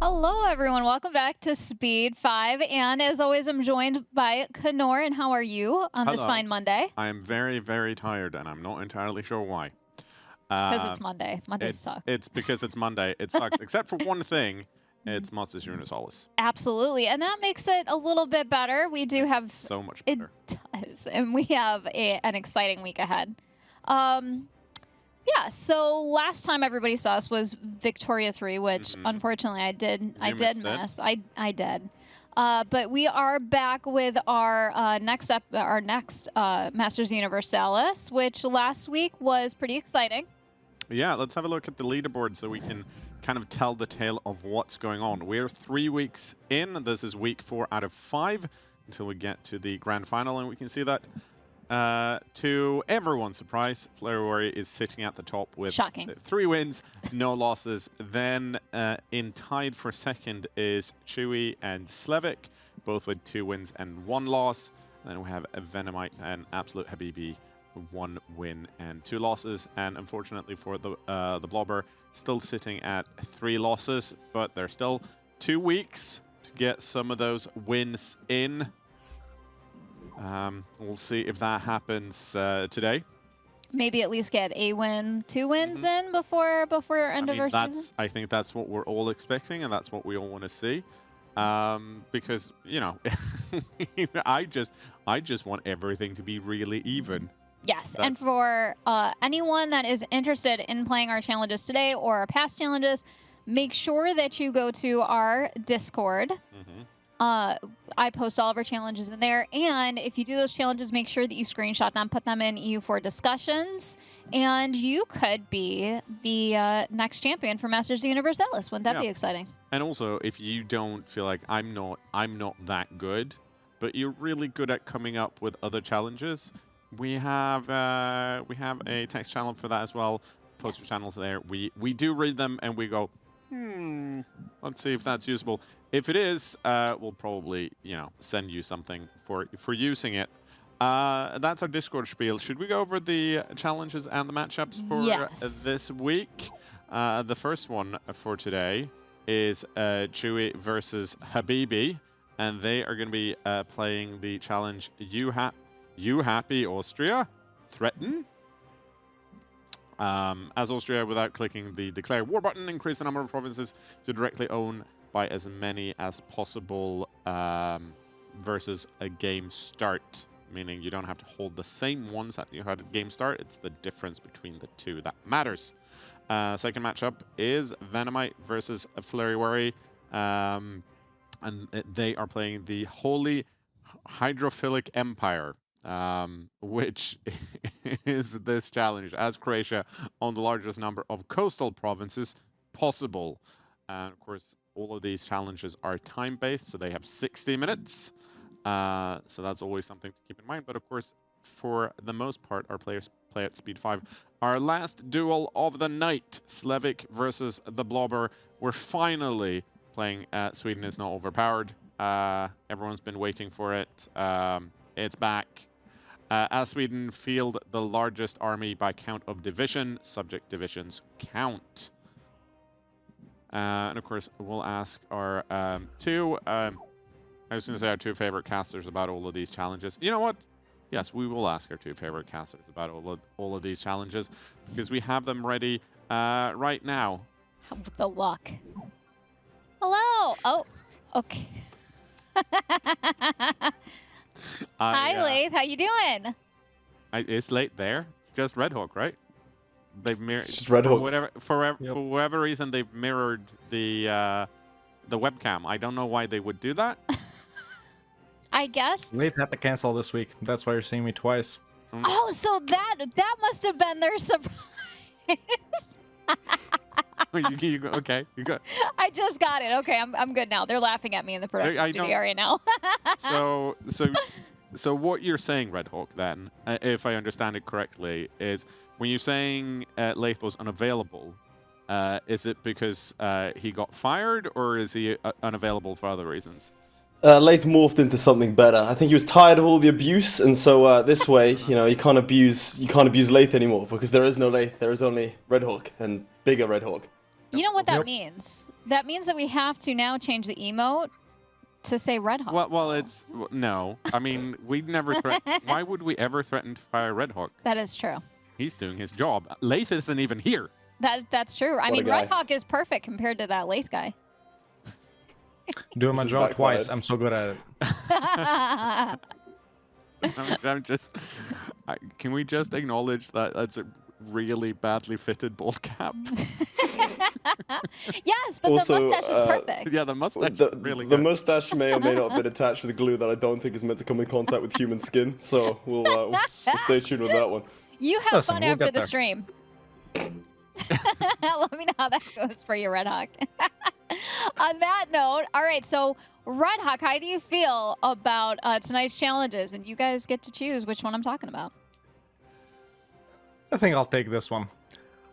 Hello, everyone. Welcome back to Speed 5. And as always, I'm joined by Kanor. And how are you on this fine Monday? I am very, very tired, and I'm not entirely sure why. Because it's Monday. Mondays suck. It's because it's Monday. It sucks, except for one thing. It's Monsters Universalis. Absolutely. And that makes it a little bit better. We do have... So much better. It does. And we have an exciting week ahead. Yeah, so last time everybody saw us was Victoria 3, which unfortunately I did miss. I did. But we are back with our next Masters Universalis, which last week was pretty exciting. Yeah, let's have a look at the leaderboard so we can kind of tell the tale of what's going on. We're 3 weeks in. This is week 4 out of 5 until we get to the grand final, and we can see that to everyone's surprise, Flurry is sitting at the top with 3 wins, no losses. Then in tied for second is Chewy and Slevik, both with 2 wins and 1 loss. And then we have Vennomite and Absolute Habibi, 1 win and 2 losses. And unfortunately for the Blobber, still sitting at 3 losses, but there's still 2 weeks to get some of those wins in. We'll see if that happens today. Maybe at least get a win, 2 wins in before end of our season. I think that's what we're all expecting, and that's what we all want to see. Because you know, I just want everything to be really even. Yes, and for anyone that is interested in playing our challenges today or our past challenges, make sure that you go to our Discord. I post all of our challenges in there, and if you do those challenges, make sure that you screenshot them, put them in EU4 discussions, and you could be the next champion for Masters Universalis. Wouldn't that be exciting? And also, if you don't feel like I'm not that good, but you're really good at coming up with other challenges, we have a text channel for that as well. Post your channels there. We do read them, and we go, let's see if that's usable. If it is, we'll probably, send you something for using it. That's our Discord spiel. Should we go over the challenges and the matchups for this week? The first one for today is Chewy versus Habibi, and they are going to be playing the challenge You Happy Austria? Threaten? As Austria, without clicking the Declare War button, increase the number of provinces to directly own by as many as possible versus a game start, meaning you don't have to hold the same ones that you had at game start. It's the difference between the two that matters. Second matchup is Vennomite versus Flurry. And they are playing the Holy Hydrophilic Empire, which is this challenge as Croatia on the largest number of coastal provinces possible. And of course, all of these challenges are time-based, so they have 60 minutes. So that's always something to keep in mind. But of course, for the most part, our players play at speed 5. Our last duel of the night, Slevik versus the Blobber. We're finally playing Sweden is Not Overpowered. Everyone's been waiting for it. It's back. As Sweden field the largest army by count of division, subject divisions count. And of course, we'll ask our I was going to say our 2 favorite casters about all of these challenges. You know what? Yes, we will ask our 2 favorite casters about all of these challenges because we have them ready right now. With the luck. Hello. Oh, okay. Hi, Laith. How you doing? It's late there. It's just Red Hawk, right? They've mirrored. It's just Red Hawk. For whatever reason, they've mirrored the webcam. I don't know why they would do that. I guess. They've had to cancel this week. That's why you're seeing me twice. Oh, so that must have been their surprise. Okay, you good. I just got it. Okay, I'm good now. They're laughing at me in the production studio right now. So what you're saying, Red Hawk, then, if I understand it correctly, is when you're saying Laith was unavailable, is it because he got fired, or is he unavailable for other reasons? Laith morphed into something better. I think he was tired of all the abuse, and so this way, you can't abuse Laith anymore because there is no Laith. There is only Red Hawk and bigger Red Hawk. You know what that Yep. means? That means that we have to now change the emote to say Red Hawk. Well, it's no. I mean, we'd never threaten. Why would we ever threaten to fire Red Hawk? That is true. He's doing his job. Lathe isn't even here. That's true. I What a mean, guy. Red Hawk is perfect compared to that Lathe guy. Doing my This is job backfired. twice. I'm so good at it. I'm just. Can we just acknowledge that that's a really badly fitted bald cap? Yes, but Also, the mustache is perfect. Yeah, the mustache The, is really the good. mustache may or may not have been attached with glue that I don't think is meant to come in contact with human skin. So we'll stay tuned with that one. You have Listen, fun we'll after get the there. stream. Let me know how that goes for you, Red Hawk. On that note, all right, so Red Hawk, how do you feel about tonight's challenges? And you guys get to choose which one I'm talking about. I think I'll take this one.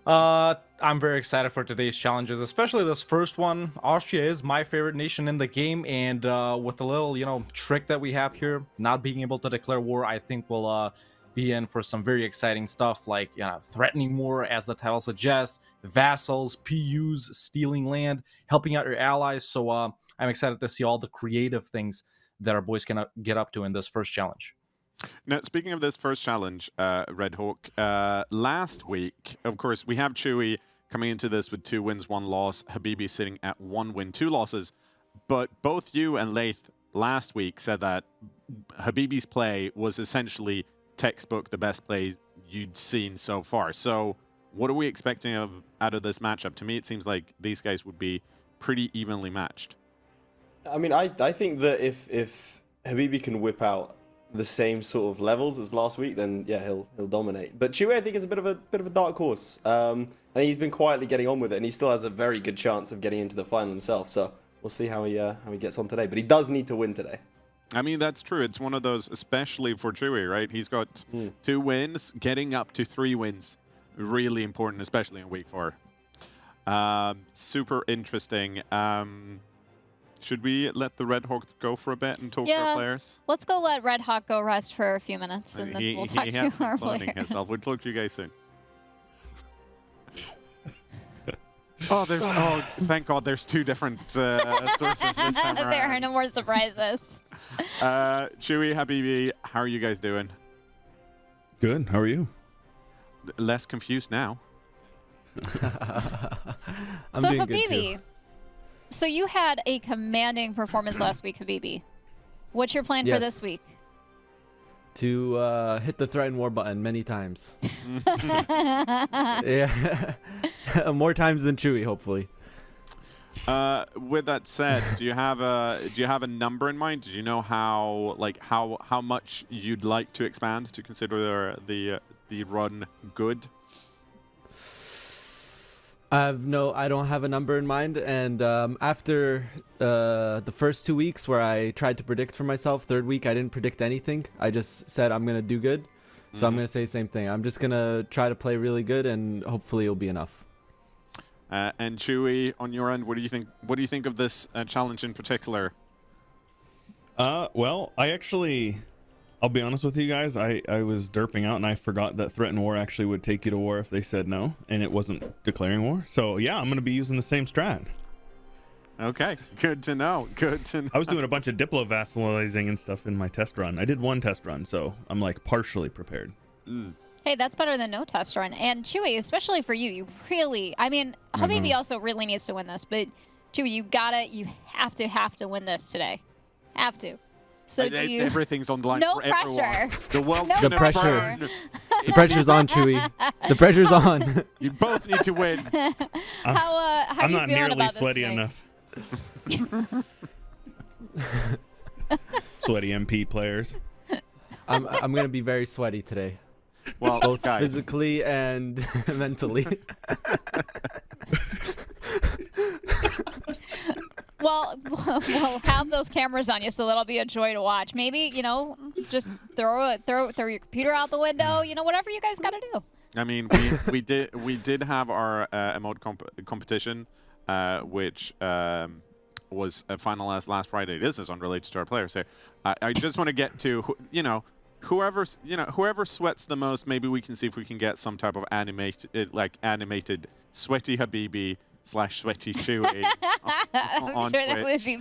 I'm very excited for today's challenges, especially this first one. Austria is my favorite nation in the game, and with the little, trick that we have here, not being able to declare war, I think we'll be in for some very exciting stuff, like threatening war, as the title suggests, vassals, PUs, stealing land, helping out your allies. So I'm excited to see all the creative things that our boys can get up to in this first challenge. Now, speaking of this first challenge, Red Hawk, last week, of course, we have Chewy coming into this with 2 wins, 1 loss. Habibi sitting at 1 win, 2 losses. But both you and Lathe last week said that Habibi's play was essentially textbook the best play you'd seen so far. So what are we expecting out of this matchup? To me, it seems like these guys would be pretty evenly matched. I mean, I think that if Habibi can whip out the same sort of levels as last week, then yeah, he'll dominate. But Chewy, I think, is a bit of a dark horse. I think he's been quietly getting on with it, and he still has a very good chance of getting into the final himself. So we'll see how he gets on today. But he does need to win today. I mean, that's true. It's one of those, especially for Chewy, right? He's got 2 wins, getting up to 3 wins. Really important, especially in week 4. Super interesting. Should we let the Red Hawk go for a bit and talk to our players? Let's go let Red Hawk go rest for a few minutes, and then we'll talk he to has been our cloning players. himself. We'll talk to you guys soon. Thank God there's 2 different sources this time around. There are no more surprises. Chewy, Habibi, how are you guys doing? Good. How are you? Less confused now. I'm So doing good Habibi, too. so you had a commanding performance last week, Habibi. What's your plan for Yes. this week? To hit the threaten war button many times. Yeah, more times than Chewy, hopefully. With that said, do you have a number in mind? Do you know how much you'd like to expand to consider the run good? I don't have a number in mind, and after the first 2 weeks where I tried to predict for myself, 3rd week I didn't predict anything. I just said I'm gonna do good, so I'm gonna say the same thing. I'm just gonna try to play really good, and hopefully it'll be enough. And Chewy, on your end, what do you think? What do you think of this challenge in particular? Well, I'll be honest with you guys. I was derping out and I forgot that threaten war actually would take you to war if they said no, and it wasn't declaring war. So yeah, I'm going to be using the same strat. Okay, good to know. Good to know. I was doing a bunch of Diplo vassalizing and stuff in my test run. I did 1 test run, so I'm like partially prepared. Hey, that's better than no test run. And Chewy, especially for you, you really, I mean, Habibi also really needs to win this, but Chewy, you have to win this today. Have to. So do you... Everything's on the line No for everyone. pressure. The world's No gonna The pressure. burn. The pressure's on, Chewy. The pressure's on. You both need to win. how I'm you not feeling nearly about this sweaty thing? enough. Sweaty MP players. I'm gonna be very sweaty today, Well, both guys, physically and mentally. Well, we'll have those cameras on you, so that'll be a joy to watch. Maybe, just throw your computer out the window. Whatever you guys got to do. I mean, we did have our emote competition, which was finalized last Friday. This is unrelated to our players here. I just want to get to whoever sweats the most. Maybe we can see if we can get some type of animated sweaty Habibi Chewy/Sweaty Chewy I'm on sure Twitch. that would be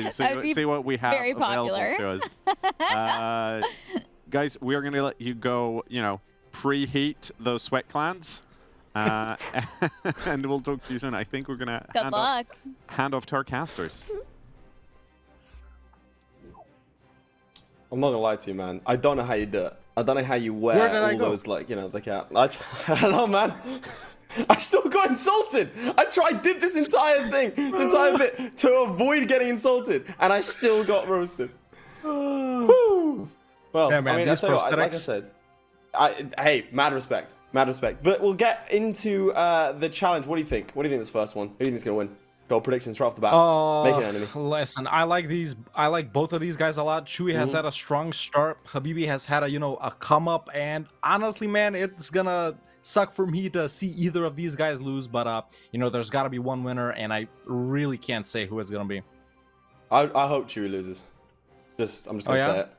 that would be See what we have very available popular. to us. Guys, we are going to let you go, preheat those sweat glands. And we'll talk to you soon. I think we're going to Good luck. hand off to our casters. I'm not gonna lie to you, man. I don't know how you do it. I don't know how you wear all those, the cap. I don't know, man. I still got insulted. Did this entire thing, the entire bit, to avoid getting insulted, and I still got roasted. Woo. Well, yeah, man, I mean, like I said, hey, mad respect. But we'll get into the challenge. What do you think? What do you think this first one? Who do you think is gonna win? Go predictions right off the bat. Make an enemy. Listen, I like both of these guys a lot. Chewy has had a strong start. Habibi has had a come up, and honestly, man, it's gonna suck for me to see either of these guys lose. But there's got to be one winner, and I really can't say who it's gonna be. I hope Chewy loses. I'm just gonna say it.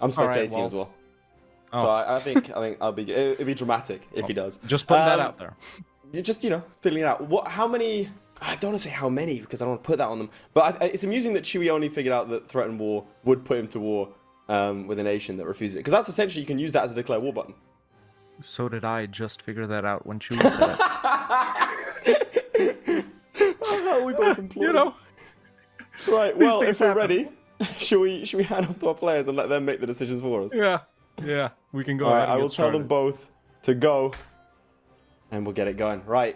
I'm spectating as well. So I think it'd be dramatic if he does. Just putting that out there. Just filling it out. How many? I don't want to say how many because I don't want to put that on them. But it's amusing that Chewy only figured out that threaten war would put him to war with a nation that refuses it. Because that's essentially, you can use that as a declare war button. So did I just figure that out when Chewy said it. We both employed. Right, well, if we're ready, should we hand off to our players and let them make the decisions for us? Yeah, we can go. All right, I will tell them both to go, and we'll get it going. Right.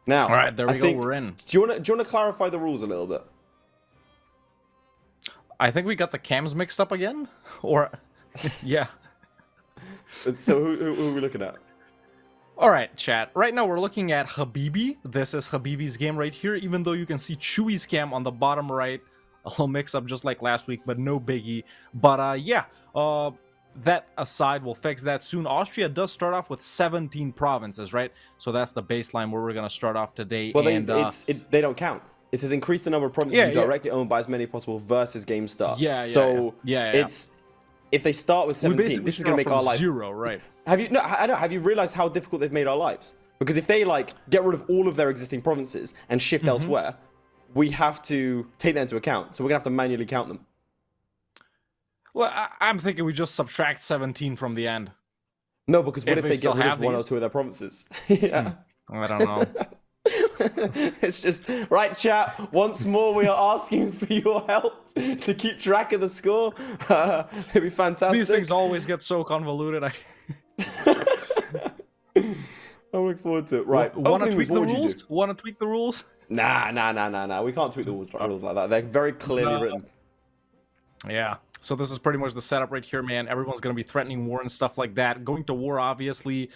Now, all right, there we go. We're in. Do you want to clarify the rules a little bit? I think we got the cams mixed up again, or yeah. So who are we looking at? All right, chat. Right now we're looking at Habibi. This is Habibi's game right here. Even though you can see Chewy's cam on the bottom right, a little mix up just like last week, but no biggie. But yeah. That aside, we'll fix that soon. Austria does start off with 17 provinces, right? So that's the baseline where we're going to start off today. Well, they don't count. It says increase the number of provinces you directly own by as many as possible versus game start. It's if they start with 17, this is going to make our life 0, right? Have you realized how difficult they've made our lives? Because if they get rid of all of their existing provinces and shift elsewhere, we have to take that into account. So we're going to have to manually count them. Well, I'm thinking we just subtract 17 from the end. No, because what if they get rid of one or two of their provinces? Yeah. I don't know. It's just, right, chat, once more we are asking for your help to keep track of the score. It'd be fantastic. These things always get so convoluted. I look forward to it. Right. Want to tweak the rules? Want to tweak the rules? Nah. We can't tweak the rules like that. They're very clearly written. Yeah. So this is pretty much the setup right here, man. Everyone's going to be threatening war and stuff like that. Going to war, obviously.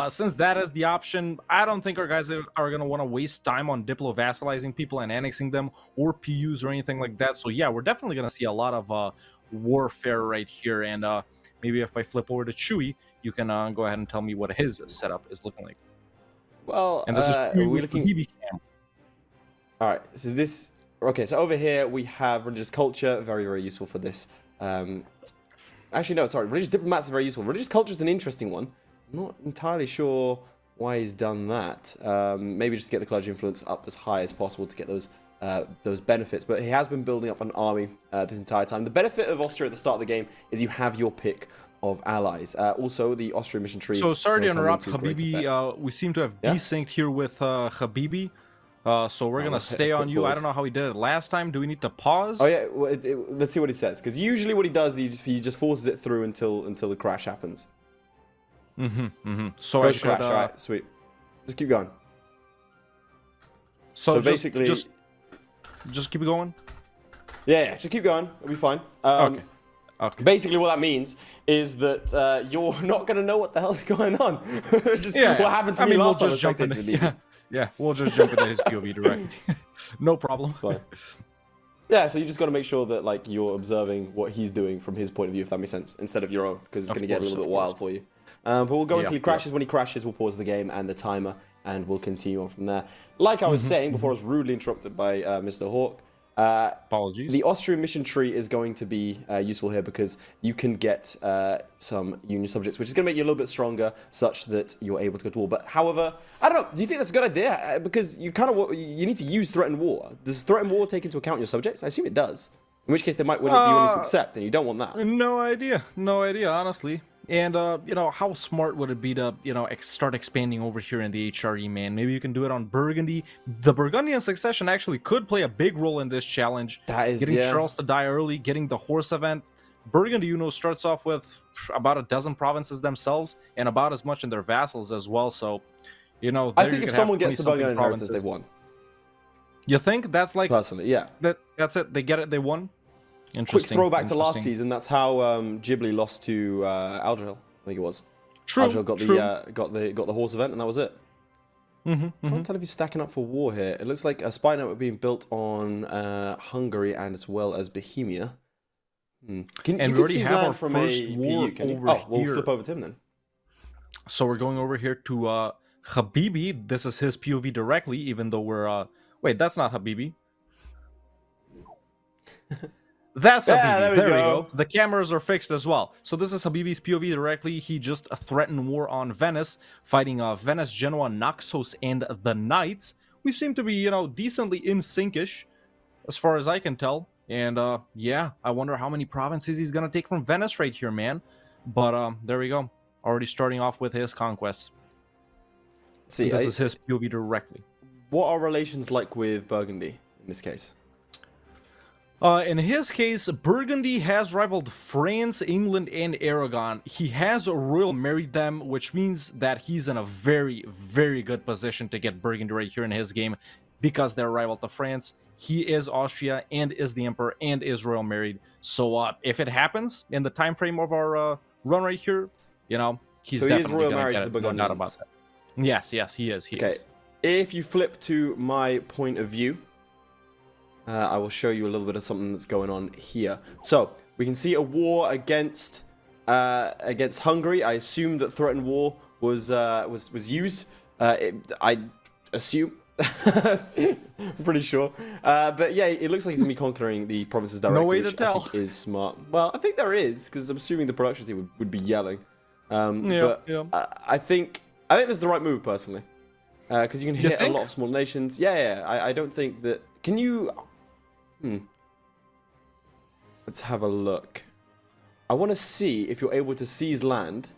Since that is the option, I don't think our guys are going to want to waste time on diplo-vassalizing people and annexing them or PUs or anything like that. So yeah, we're definitely going to see a lot of warfare right here. And maybe if I flip over to Chewy, you can go ahead and tell me what his setup is looking like. Well, and this is we're looking... BB cam. All right, so this... Okay, so over here we have religious culture, very, very useful for this. Actually, no, sorry. Religious diplomats is very useful. Religious culture is an interesting one. I'm not entirely sure why he's done that. Maybe just to get the clergy influence up as high as possible to get those benefits. But he has been building up an army this entire time. The benefit of Austria at the start of the game is you have your pick of allies. Also, the Austrian mission tree. So sorry to interrupt, Habibi. We seem to have desynced here with Habibi. So we're gonna stay on you. Pause. I don't know how he did it last time. Do we need to pause? Oh yeah, well, let's see what he says. Because usually what he does, he just forces it through until the crash happens. So First crash. All right, sweet. Just keep going. So basically, just keep going. Yeah, just keep going. It'll be fine. Okay. Basically, what that means is that you're not gonna know what the hell's going on. It's just what happened to me last time. We'll just jump into we'll just jump into his POV directly. No problem. It's fine. Yeah, so you just got to make sure that you're observing what he's doing from his point of view, if that makes sense, instead of your own, because it's going to get a little bit wild for you. But we'll go until he crashes. When he crashes, we'll pause the game and the timer, and we'll continue on from there. Like I was saying before, I was rudely interrupted by Mr. Hawk. Apologies. The Austrian mission tree is going to be useful here because you can get some Union subjects, which is going to make you a little bit stronger, such that you're able to go to war. But however, I don't know. Do you think that's a good idea? Because you you need to use threatened war. Does threatened war take into account your subjects? I assume it does. In which case, they might be willing to accept, and you don't want that. No idea. No idea, honestly. And, you know, how smart would it be to, you know, start expanding over here in the HRE, man? Maybe you can do it on Burgundy. The Burgundian succession actually could play a big role in this challenge. That is, getting Charles to die early, getting the horse event. Burgundy, you know, starts off with about a dozen provinces themselves and about as much in their vassals as well. So, you know, I think if someone gets the Burgundian inheritance, they've won. You think that's like personally, yeah. That's it. They get it. They won. Quick throwback to last season. That's how Ghibli lost to Algil. I think it was. True. Algil got the horse event, and that was it. Can't tell if he's stacking up for war here. It looks like a spy network being built on Hungary and as well as Bohemia. And we already have our first war over we'll here. flip over to him then. So we're going over here to Habibi. This is his POV directly, even though we're wait, that's not Habibi. That's Habibi. There we go. The cameras are fixed as well. So this is Habibi's POV directly. He just threatened war on Venice, fighting Venice, Genoa, Naxos, and the Knights. We seem to be, you know, decently in sync-ish, as far as I can tell. And yeah, I wonder how many provinces he's gonna take from Venice right here, man. But there we go. Already starting off with his conquests. See, this is his POV directly. What are relations like with Burgundy in this case? In his case, Burgundy has rivaled France, England, and Aragon. He has royal married them, which means that he's in a very, very good position to get Burgundy right here in his game because they're rival to France. He is Austria and is the emperor and is royal married. So if it happens in the time frame of our run right here, you know, he's definitely going to get it. No doubt about that. Yes, he is. He is. If you flip to my point of view, I will show you a little bit of something that's going on here. So we can see a war against Hungary. I assume that threatened war was used. I assume. I'm pretty sure. But yeah, it looks like he's gonna be conquering the provinces directly. No way to which tell. I think is smart. Well, I think there is because I'm assuming the production team would be yelling. I think this is the right move personally because you can hit a lot of small nations. Yeah. I don't think that. Can you? Let's have a look. I want to see if you're able to seize land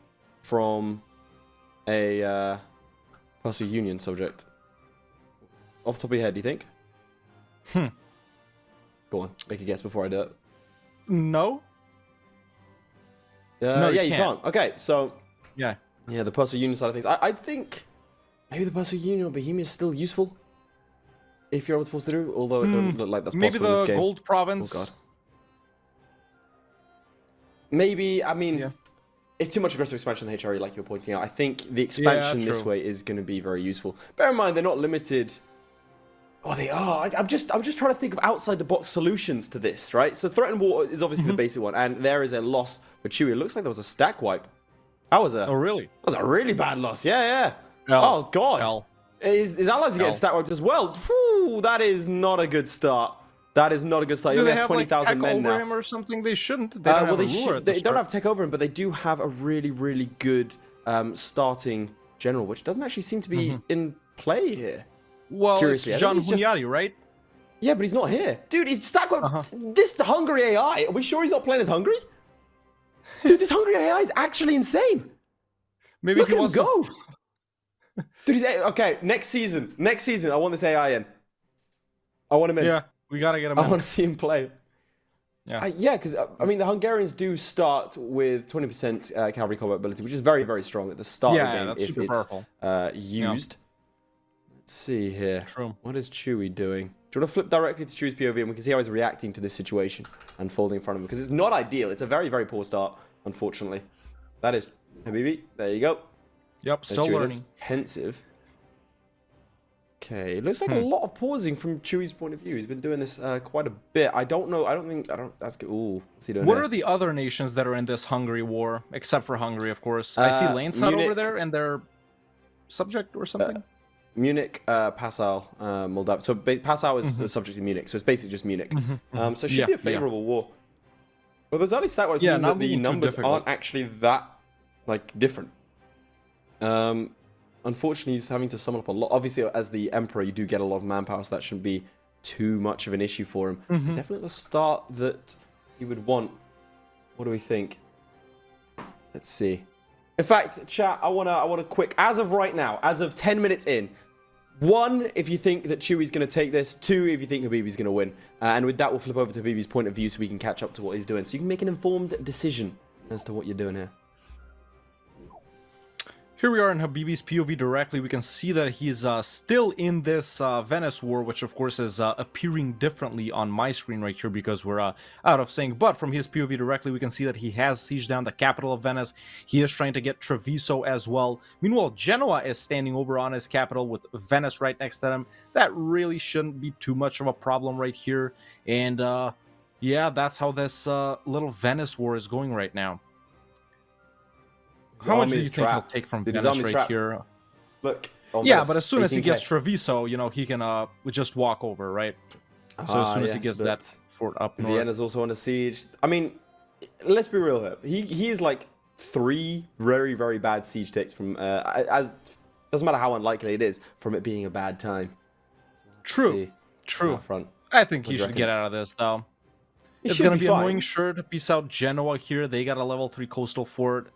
from a Personal Union subject. Off the top of your head, do you think? Go on, make a guess before I do it. No. No, yeah, you can't. Okay, so yeah, the Personal Union side of things. I think maybe the Personal Union or Bohemia is still useful if you're able to force it through. Although it doesn't look like that's possible in this game. Maybe the Gold Province. Oh god. Maybe, I mean, it's too much aggressive expansion in the HRE, like you were pointing out. I think the expansion this way is going to be very useful. Bear in mind, they're not limited. Oh, they are. I'm just trying to think of outside the box solutions to this, right? So threatened war is obviously the basic one, and there is a loss for Chewy. It looks like there was a stack wipe. That was a. Oh really? That was a really bad loss. Yeah. Oh god. His allies are getting stack wiped as well. Whew, that is not a good start. That is not a good start. Do he they has have 20,000 men now. him or something? They shouldn't. They don't have they don't have tech over him, but they do have a really, really good starting general, which doesn't actually seem to be in play here. Well, Curiously, it's John Hunyadi, right? Yeah, but he's not here. Dude, he's stacked with this Hungary AI. Are we sure he's not playing as Hungary? Dude, this Hungary AI is actually insane. Maybe Look at him go. Dude, okay, next season, I want this AI in. I want him in. Yeah, we got to get him in. I want to see him play. Yeah, because, I mean, the Hungarians do start with 20% cavalry combat ability, which is very, very strong at the start of the game if it's used. Let's see here. True. What is Chewy doing? Do you want to flip directly to Chewy's POV and we can see how he's reacting to this situation unfolding in front of him? Because it's not ideal. It's a very, very poor start, unfortunately. That is Habibi. There you go. Yep, still learning. Pensive. Okay, it looks like a lot of pausing from Chewy's point of view. He's been doing this quite a bit. I don't know. That's good. Ooh, what's he doing What there? are the other nations that are in this Hungary war, except for Hungary, of course? I see Landshut over there, and they're subject or something. Munich, Passau, Moldavia. So Passau is subject to Munich, so it's basically just Munich. So it should be a favorable war. Well, those early stat wars mean that the numbers aren't actually that like different. Unfortunately, he's having to summon up a lot. Obviously, as the Emperor, you do get a lot of manpower, so that shouldn't be too much of an issue for him. Definitely the start that he would want. What do we think? Let's see. In fact, chat, I wanna quick, as of right now, as of 10 minutes in, 1, if you think that Chewy's going to take this. 2, if you think Habibi's going to win. And with that, we'll flip over to Habibi's point of view so we can catch up to what he's doing. So you can make an informed decision as to what you're doing here. Here we are in Habibi's POV directly. We can see that he's still in this Venice war, which of course is appearing differently on my screen right here because we're out of sync. But from his POV directly, we can see that he has sieged down the capital of Venice. He is trying to get Treviso as well. Meanwhile, Genoa is standing over on his capital with Venice right next to him. That really shouldn't be too much of a problem right here. And yeah, that's how this little Venice war is going right now. How much do you think he'll take from Venice right here? Look. Yeah, but as soon as he gets Treviso, you know, he can just walk over, right? So as soon as he gets that fort up north. Vienna's also under siege. I mean, let's be real here. He is like 3 very, very bad siege takes from, doesn't matter how unlikely it is, from it being a bad time. True. I think he should get out of this, though. It's going to be annoying, sure, to piece out Genoa here. They got a level 3 coastal fort.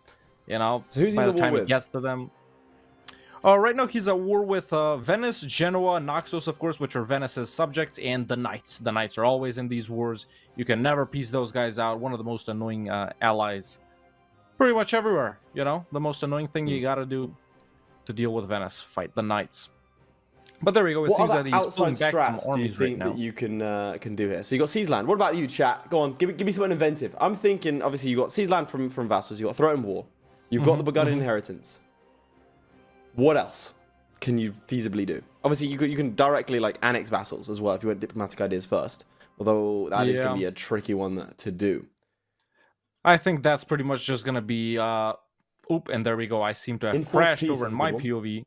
You know, so who's by the time it gets to them. Right now, he's at war with Venice, Genoa, Naxos, of course, which are Venice's subjects, and the Knights. The Knights are always in these wars. You can never piece those guys out. One of the most annoying allies. Pretty much everywhere, you know? The most annoying thing you gotta do to deal with Venice. Fight the Knights. But there we go. It seems that he's pulling back some armies right now. That you can do here? So you got Seasland. What about you, chat? Go on, give me something inventive. I'm thinking, obviously, you got Seasland from vassals. You got Threatened War. You've got the Burgundian inheritance. What else can you feasibly do? Obviously, you can directly like annex vassals as well if you want diplomatic ideas first. Although that is going to be a tricky one to do. I think that's pretty much just going to be. Oop, and there we go. I seem to have crashed over in my POV.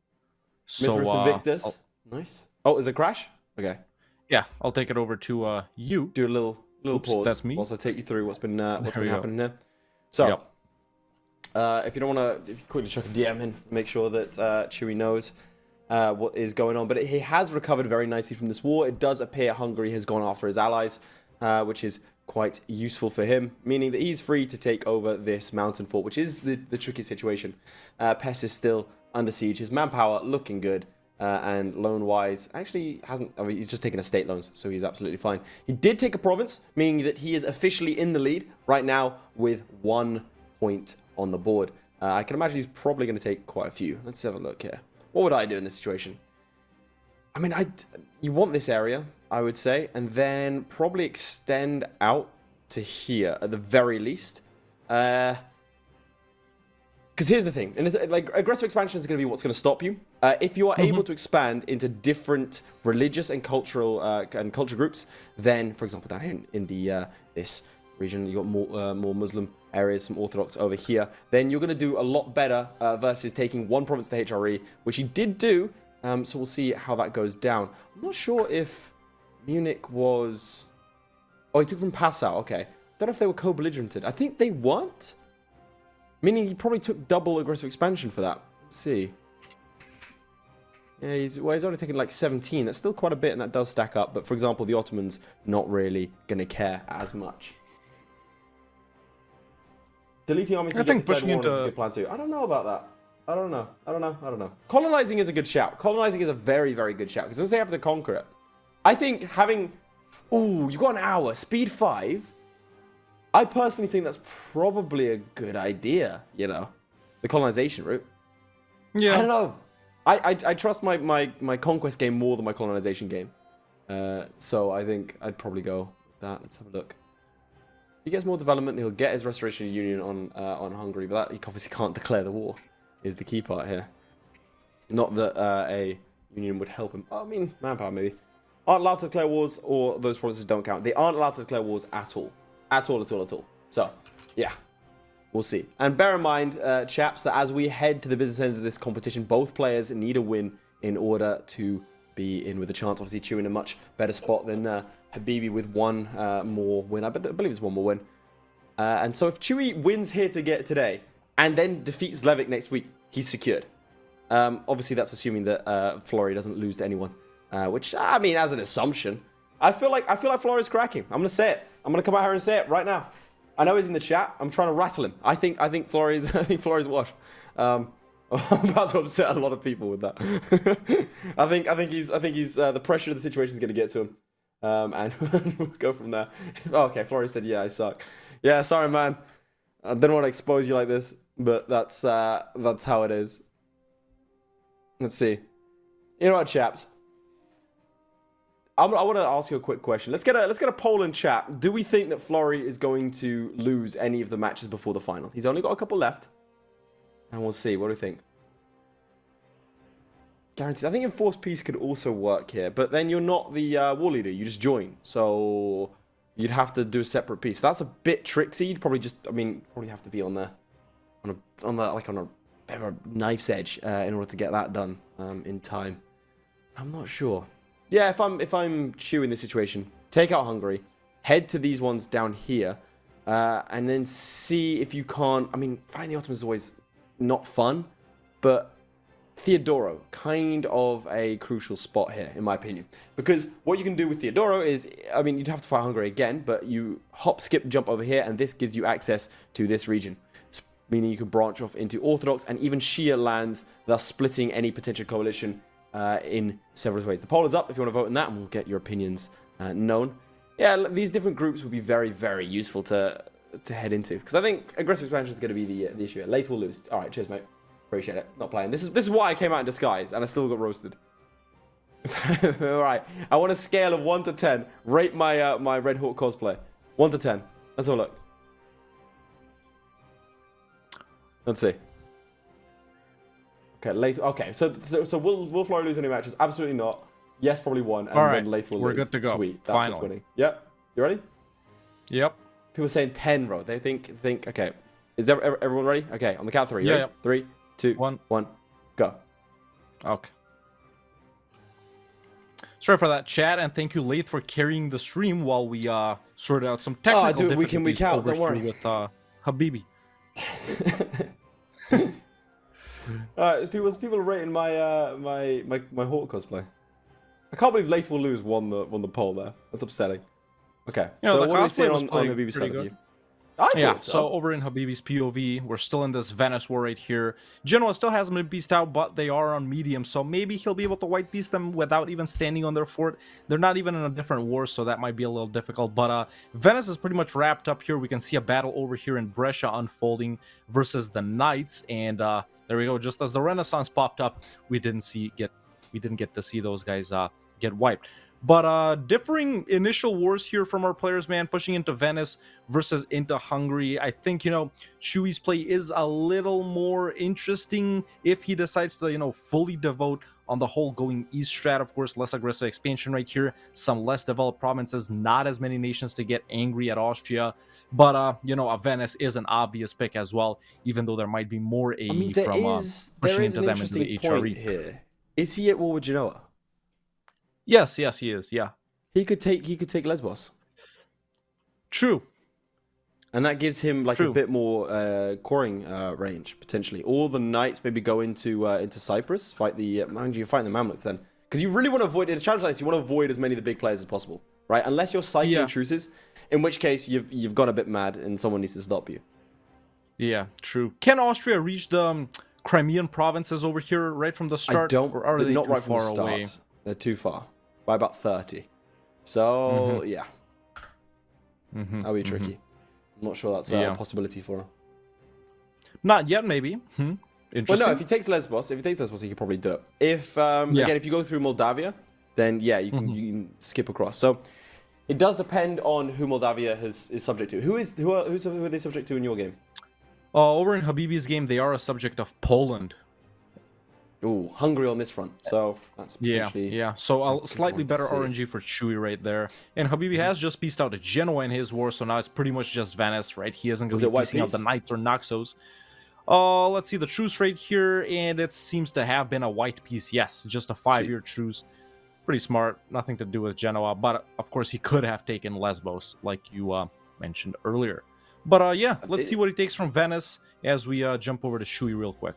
So Invictus. Nice. Oh, is it crash? Okay. Yeah, I'll take it over to you. Do a little pause. That's me. Whilst I take you through what's been happening here. So. If you don't want to, if you quickly chuck a DM in, make sure that Chewy knows what is going on. But he has recovered very nicely from this war. It does appear Hungary has gone after his allies, which is quite useful for him, meaning that he's free to take over this mountain fort, which is the tricky situation. Pest is still under siege. His manpower looking good, and loan-wise, actually hasn't. I mean, he's just taken estate loans, so he's absolutely fine. He did take a province, meaning that he is officially in the lead right now with 1 point on the board. I can imagine he's probably going to take quite a few. Let's have a look here. What would I do in this situation? I mean, you want this area, I would say, and then probably extend out to here at the very least. Because here's the thing, and like aggressive expansion is going to be what's going to stop you. If you are able to expand into different religious and cultural culture groups, then, for example, down here in the this region, you got more Muslim areas, some Orthodox over here, then you're going to do a lot better versus taking 1 province to HRE, which he did do. So we'll see how that goes down. I'm not sure if Munich was... Oh, he took from Passau. Okay. Don't know if they were co-belligerented. I think they weren't. Meaning he probably took double aggressive expansion for that. Let's see. Yeah, he's only taken like 17. That's still quite a bit, and that does stack up. But for example, the Ottomans not really going to care as much. Deleting armies to get pushing into... is a good plan too. I don't know about that. I don't know. Colonizing is a good shout. Colonizing is a very, very good shout. Because since they have to conquer it. I think having... Ooh, you've got an hour. Speed 5. I personally think that's probably a good idea, you know. The colonization route. Yeah. I don't know. I trust my conquest game more than my colonization game. So I think I'd probably go with that. Let's have a look. He gets more development. He'll get his restoration union on Hungary, but that he obviously can't declare the war. Is the key part here. Not that a union would help him. I mean, manpower maybe. Aren't allowed to declare wars, or those provinces don't count. They aren't allowed to declare wars at all. At all. So, yeah. We'll see. And bear in mind, chaps, that as we head to the business ends of this competition, both players need a win in order to be in with a chance. Obviously, Chewy in a much better spot than Habibi with one more win. I believe it's one more win. And so if Chewy wins here to get today and then defeats Levick next week, he's secured. Obviously, that's assuming that Flory doesn't lose to anyone, which, I mean, as an assumption, I feel like Flory's cracking. I'm going to say it. I'm going to come out here and say it right now. I know he's in the chat. I'm trying to rattle him. I think Flory's washed. I'm about to upset a lot of people with that. I think he's the pressure of the situation is going to get to him. And we'll go from there. Oh, okay, Flory said, yeah, I suck. Yeah, sorry, man. I didn't want to expose you like this, but that's how it is. Let's see. You know what, chaps? I want to ask you a quick question. Let's get a poll in chat. Do we think that Flory is going to lose any of the matches before the final? He's only got a couple left, and we'll see. What do we think? Guaranteed. I think Enforced Peace could also work here, but then you're not the war leader. You just join, so you'd have to do a separate piece. That's a bit tricksy. You'd probably probably have to be on a bit of a knife's edge in order to get that done in time. I'm not sure. Yeah, if I'm Chew in this situation, take out Hungary, head to these ones down here, and then see if you can't. I mean, fighting the Ottomans is always not fun, but Theodoro, kind of a crucial spot here, in my opinion. Because what you can do with Theodoro is, I mean, you'd have to fight Hungary again, but you hop, skip, jump over here, and this gives you access to this region. Meaning you can branch off into Orthodox and even Shia lands, thus splitting any potential coalition in several ways. The poll is up if you want to vote on that, and we'll get your opinions known. Yeah, these different groups would be very, very useful to head into. Because I think aggressive expansion is going to be the issue here. Lath will lose. All right, cheers, mate. Appreciate it. Not playing. This is why I came out in disguise, and I still got roasted. All right. I want a scale of 1 to 10. Rate my my Red Hawk cosplay. 1 to 10. Let's have a look. Let's see. Okay, Lath. Okay, so will Flory lose any matches? Absolutely not. Yes, probably one, and then Lath will lose. We're good to go. Sweet. That's what's winning. Yep. You ready? Yep. People saying 10, bro. They think. Okay. Is everyone ready? Okay, on the count of 3. Yeah. Yep. 3, 2, 1, go. Okay. Sorry for that, chat, and thank you, Lath, for carrying the stream while we sort out some technical we can week out. Don't worry. With Habibi. Alright, people are rating my Hawk cosplay. I can't believe Lath will lose won the poll there. That's upsetting. Okay, so what are we saying on Habibi's side of you? So over in Habibi's POV, we're still in this Venice war right here. Genoa still hasn't been beast out, but they are on medium, so maybe he'll be able to white beast them without even standing on their fort. They're not even in a different war, so that might be a little difficult, but Venice is pretty much wrapped up here. We can see a battle over here in Brescia unfolding versus the Knights, and there we go. Just as the Renaissance popped up, we didn't get to see those guys get wiped. But differing initial wars here from our players, man, pushing into Venice versus into Hungary. I think, Chewy's play is a little more interesting if he decides to, fully devote on the whole going east strat. Of course, less aggressive expansion right here. Some less developed provinces, not as many nations to get angry at Austria. But, a Venice is an obvious pick as well, even though there might be more AE from pushing into them into the HRE. Here. Is he at war with Genoa? Yes, he is. Yeah, he could take Lesbos. True, and that gives him a bit more coring range potentially. All the knights maybe go into Cyprus, fight the fighting the Mamluks then, because you really want to avoid in a challenge like this. You want to avoid as many of the big players as possible, right? Unless you're cycling intruses, in which case you've gone a bit mad and someone needs to stop you. Yeah, true. Can Austria reach the Crimean provinces over here right from the start? Or are they not right from the start? Away? They're too far. By about 30. So, yeah. That'll be tricky. I'm not sure that's a possibility for him. Not yet, maybe. Interesting. Well, no, if he takes Lesbos, he could probably do it. If, again, if you go through Moldavia, then, yeah, you can skip across. So, it does depend on who Moldavia is subject to. Who are they subject to in your game? Over in Habibi's game, they are a subject of Poland. Ooh, Hungary on this front, so that's potentially... Yeah, so a slightly better RNG for Chewy right there. And Habibi has just pieced out a Genoa in his war, so now it's pretty much just Venice, right? He isn't going to be piecing out the Knights or Naxos. Let's see the truce rate here, and it seems to have been a white piece. Yes, just a 5-year truce. Pretty smart. Nothing to do with Genoa, but of course he could have taken Lesbos, like you mentioned earlier. But yeah, let's see what he takes from Venice as we jump over to Chewy real quick.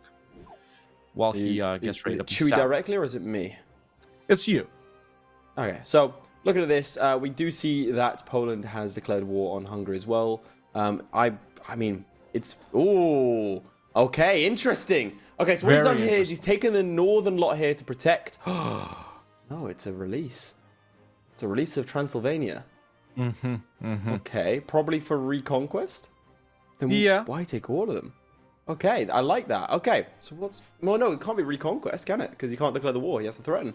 While he gets ready to Chewy directly, or is it me? It's you. Okay, so looking at this, we do see that Poland has declared war on Hungary as well. I mean, it's... Ooh, okay, interesting. Okay, so what he's done here is he's taken the northern lot here to protect... No, it's a release. It's a release of Transylvania. Okay, probably for reconquest? Then why take all of them? Okay, I like that. Okay, so what's... Well, no, it can't be reconquest, can it? Because he can't declare the war. He has to threaten.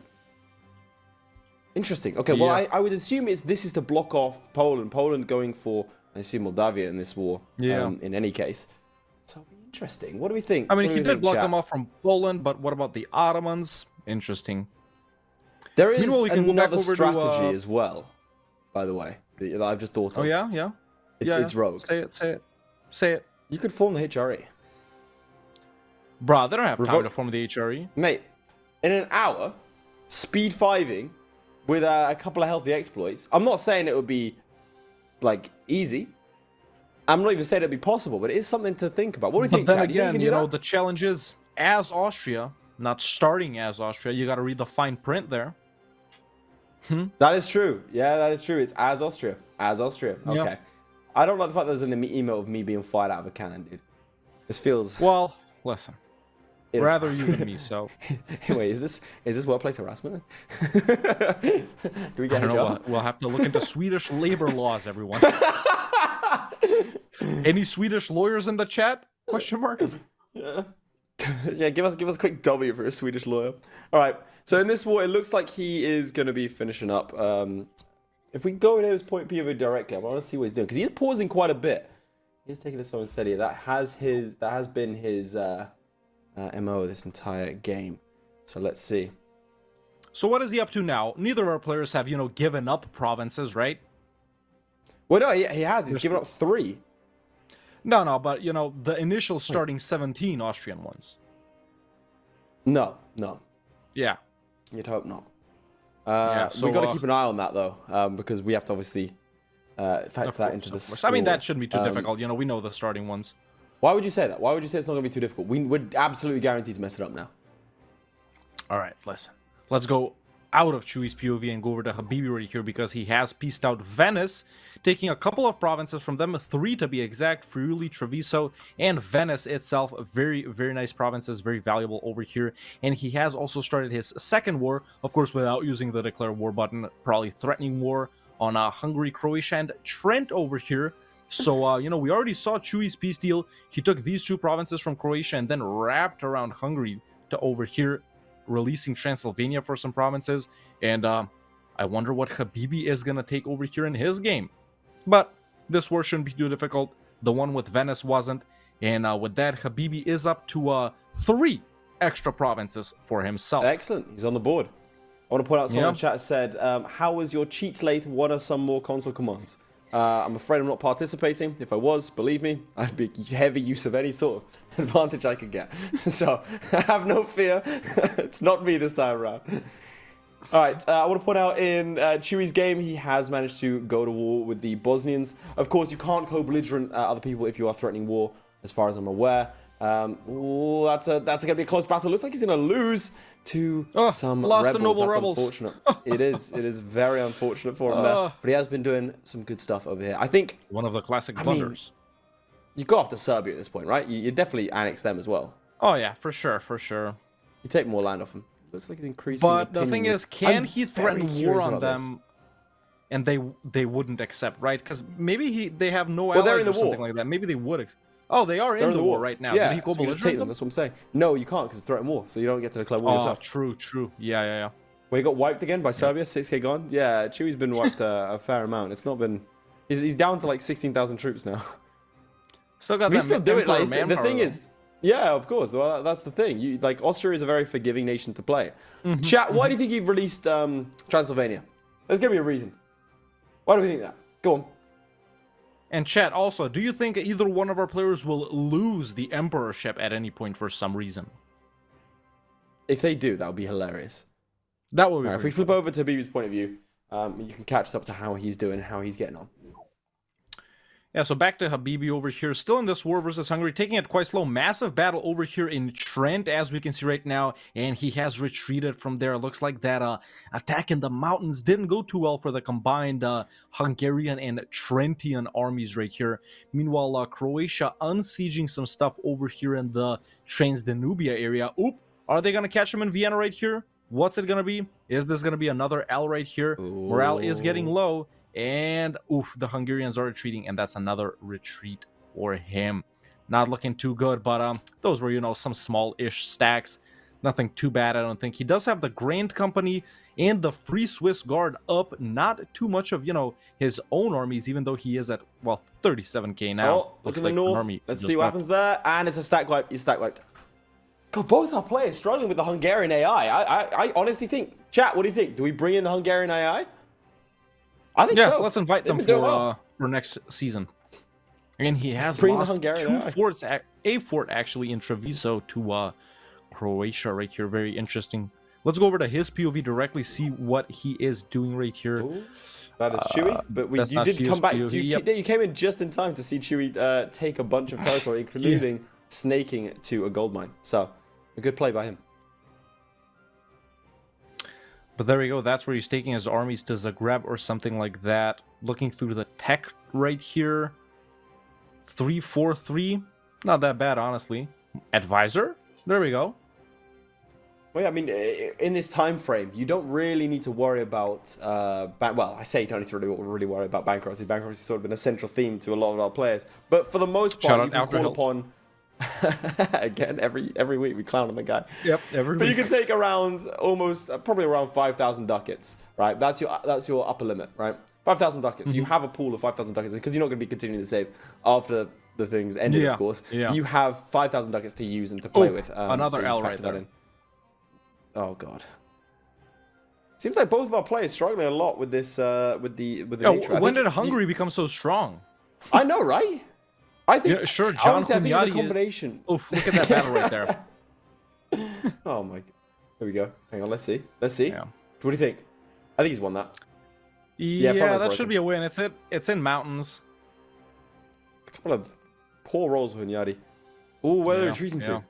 Interesting. Okay, well, I would assume this is to block off Poland. Poland going for, I assume, Moldavia in this war. In any case. So it'll be interesting. What do we think? I mean, he did block them off from Poland, but what about the Ottomans? Interesting. There is another strategy as well, by the way, that I've just thought of. Oh, yeah? It's rogue. Say it. You could form the HRE. Bruh, they don't have time to form the HRE. Mate, in an hour, speed 5ing with a couple of healthy exploits. I'm not saying it would be, like, easy. I'm not even saying it'd be possible, but it is something to think about. What do you think, Then Chad? again, you know, the challenge is, as Austria, not starting as Austria, you got to read the fine print there. That is true. Yeah, that is true. It's as Austria. As Austria. Okay. Yep. I don't like the fact there's an email of me being fired out of a cannon, dude. This feels... Well, listen. Rather you than me, so... Wait, is this workplace harassment? Do we get a job? We'll have to look into Swedish labor laws, everyone. Any Swedish lawyers in the chat? Question mark? Yeah. Yeah, give us a quick W for a Swedish lawyer. All right. So in this war, it looks like he is going to be finishing up. If we go into his point POV directly, I want to see what he's doing because he's pausing quite a bit. He's taking it slow and steady. That has been his MO this entire game. So let's see. So what is he up to now? Neither of our players have, given up provinces, right? Well, no, he has. He's given up 3. No, but, the initial starting 17 Austrian ones. No. Yeah. You'd hope not. So we got to keep an eye on that, though, because we have to obviously factor that into the score. I mean, that shouldn't be too difficult. We know the starting ones. Why would you say that? Why would you say it's not going to be too difficult? We're absolutely guaranteed to mess it up now. All right, listen. Let's go out of Chewy's POV and go over to Habibi right here because he has pieced out Venice, taking a couple of provinces from them, 3 to be exact, Friuli, Treviso, and Venice itself. Very, very nice provinces, very valuable over here. And he has also started his second war, of course, without using the declare war button, probably threatening war on Hungary, Croatia, and Trent over here. So, we already saw Chewy's peace deal. He took these 2 provinces from Croatia and then wrapped around Hungary to over here, releasing Transylvania for some provinces. And I wonder what Habibi is going to take over here in his game. But this war shouldn't be too difficult. The one with Venice wasn't. And with that, Habibi is up to 3 extra provinces for himself. Excellent. He's on the board. I want to point out someone in chat said, how was your cheat lathe? What are some more console commands? I'm afraid I'm not participating. If I was, believe me, I'd be heavy use of any sort of advantage I could get. So have no fear. It's not me this time around. All right, I want to point out in Chewy's game, he has managed to go to war with the Bosnians. Of course, you can't co-belligerent other people if you are threatening war, as far as I'm aware. Ooh, that's going to be a close battle. Looks like he's going to lose to some lost rebels. The noble that's rebels. Unfortunate. It is very unfortunate for him there. But he has been doing some good stuff over here. I think one of the classic blunders. You go after Serbia at this point, right? You definitely annex them as well. Oh yeah, for sure. You take more land off him. Looks like he's increasing. But the thing is, can he threaten war on them? And they wouldn't accept, right? Because maybe they have no allies they're in the or something war. like that. Maybe they would. Oh, they are in the war right now. Yeah, Did he go so you just take them. That's what I'm saying. No, you can't because it's threatened war, so you don't get to declare war yourself. True. Yeah. Well, he got wiped again by Serbia. 6k gone. Yeah, Chewy's been wiped a fair amount. It's not been. He's down to like 16,000 troops now. Still got we that. Still do it. Like the thing though. is, yeah, of course. Well, that's the thing. Austria is a very forgiving nation to play. Chat. Why do you think he released Transylvania? There's gonna be a reason. Why do we think that? Go on. And chat, also, do you think either one of our players will lose the emperorship at any point for some reason? If they do, that would be hilarious. That would be. Right, if we flip over to Habibi's point of view, you can catch us up to how he's doing, how he's getting on. Yeah, so back to Habibi over here, still in this war versus Hungary, taking it quite slow. Massive battle over here in Trent, as we can see right now, and he has retreated from there. It looks like that attack in the mountains didn't go too well for the combined Hungarian and Trentian armies right here. Meanwhile, Croatia unsieging some stuff over here in the Transdanubia area. Oop, are they going to catch him in Vienna right here? What's it going to be? Is this going to be another L right here? Ooh. Morale is getting low. And oof, the Hungarians are retreating, and that's another retreat for him. Not looking too good, but those were, you know, some small-ish stacks. Nothing too bad, I don't think. He does have the Grand Company and the Free Swiss Guard up. Not too much of, you know, his own armies, even though he is at, well, 37k now. Oh, look in the north. Let's see what happens there. And it's a stack wipe. He's stack wiped. God, both our players struggling with the Hungarian AI. I honestly think, chat, what do you think? Do we bring in the Hungarian AI? I think so. Let's invite them for next season. And he has lost two forts, a fort actually in Treviso to Croatia right here. Very interesting. Let's go over to his POV directly, see what he is doing right here. Ooh, that is Chewy, but you did come back. You came in just in time to see Chewy take a bunch of territory, including snaking to a gold mine. So, a good play by him. But there we go. That's where he's taking his armies to Zagreb or something like that. Looking through the tech right here. 343. Not that bad, honestly. Advisor? There we go. Well, yeah, I mean, in this time frame, you don't really need to worry about... well, I say you don't need to really worry about bankruptcy. Bankruptcy has sort of been a central theme to a lot of our players. But for the most part, you can call upon... Again, every week we clown on the guy. Yep, every week. But you can take around probably around 5,000 ducats, right? That's your upper limit, right? 5,000 ducats. Mm-hmm. You have a pool of 5,000 ducats because you're not going to be continuing to save after the thing's ended, of course. Yeah. You have 5,000 ducats to use and to play with. Another so L right there. Oh god. Seems like both of our players struggling a lot with this with the when did Hungary become so strong? I know, right? I think sure. John honestly, I think it's a combination. Oof, look at that battle right there. Oh my. Here we go. Hang on, let's see. Yeah. What do you think? I think he's won that. Yeah, that should be a win. It's in mountains. A couple of poor rolls for Hunyadi. Ooh, where are they retreating to?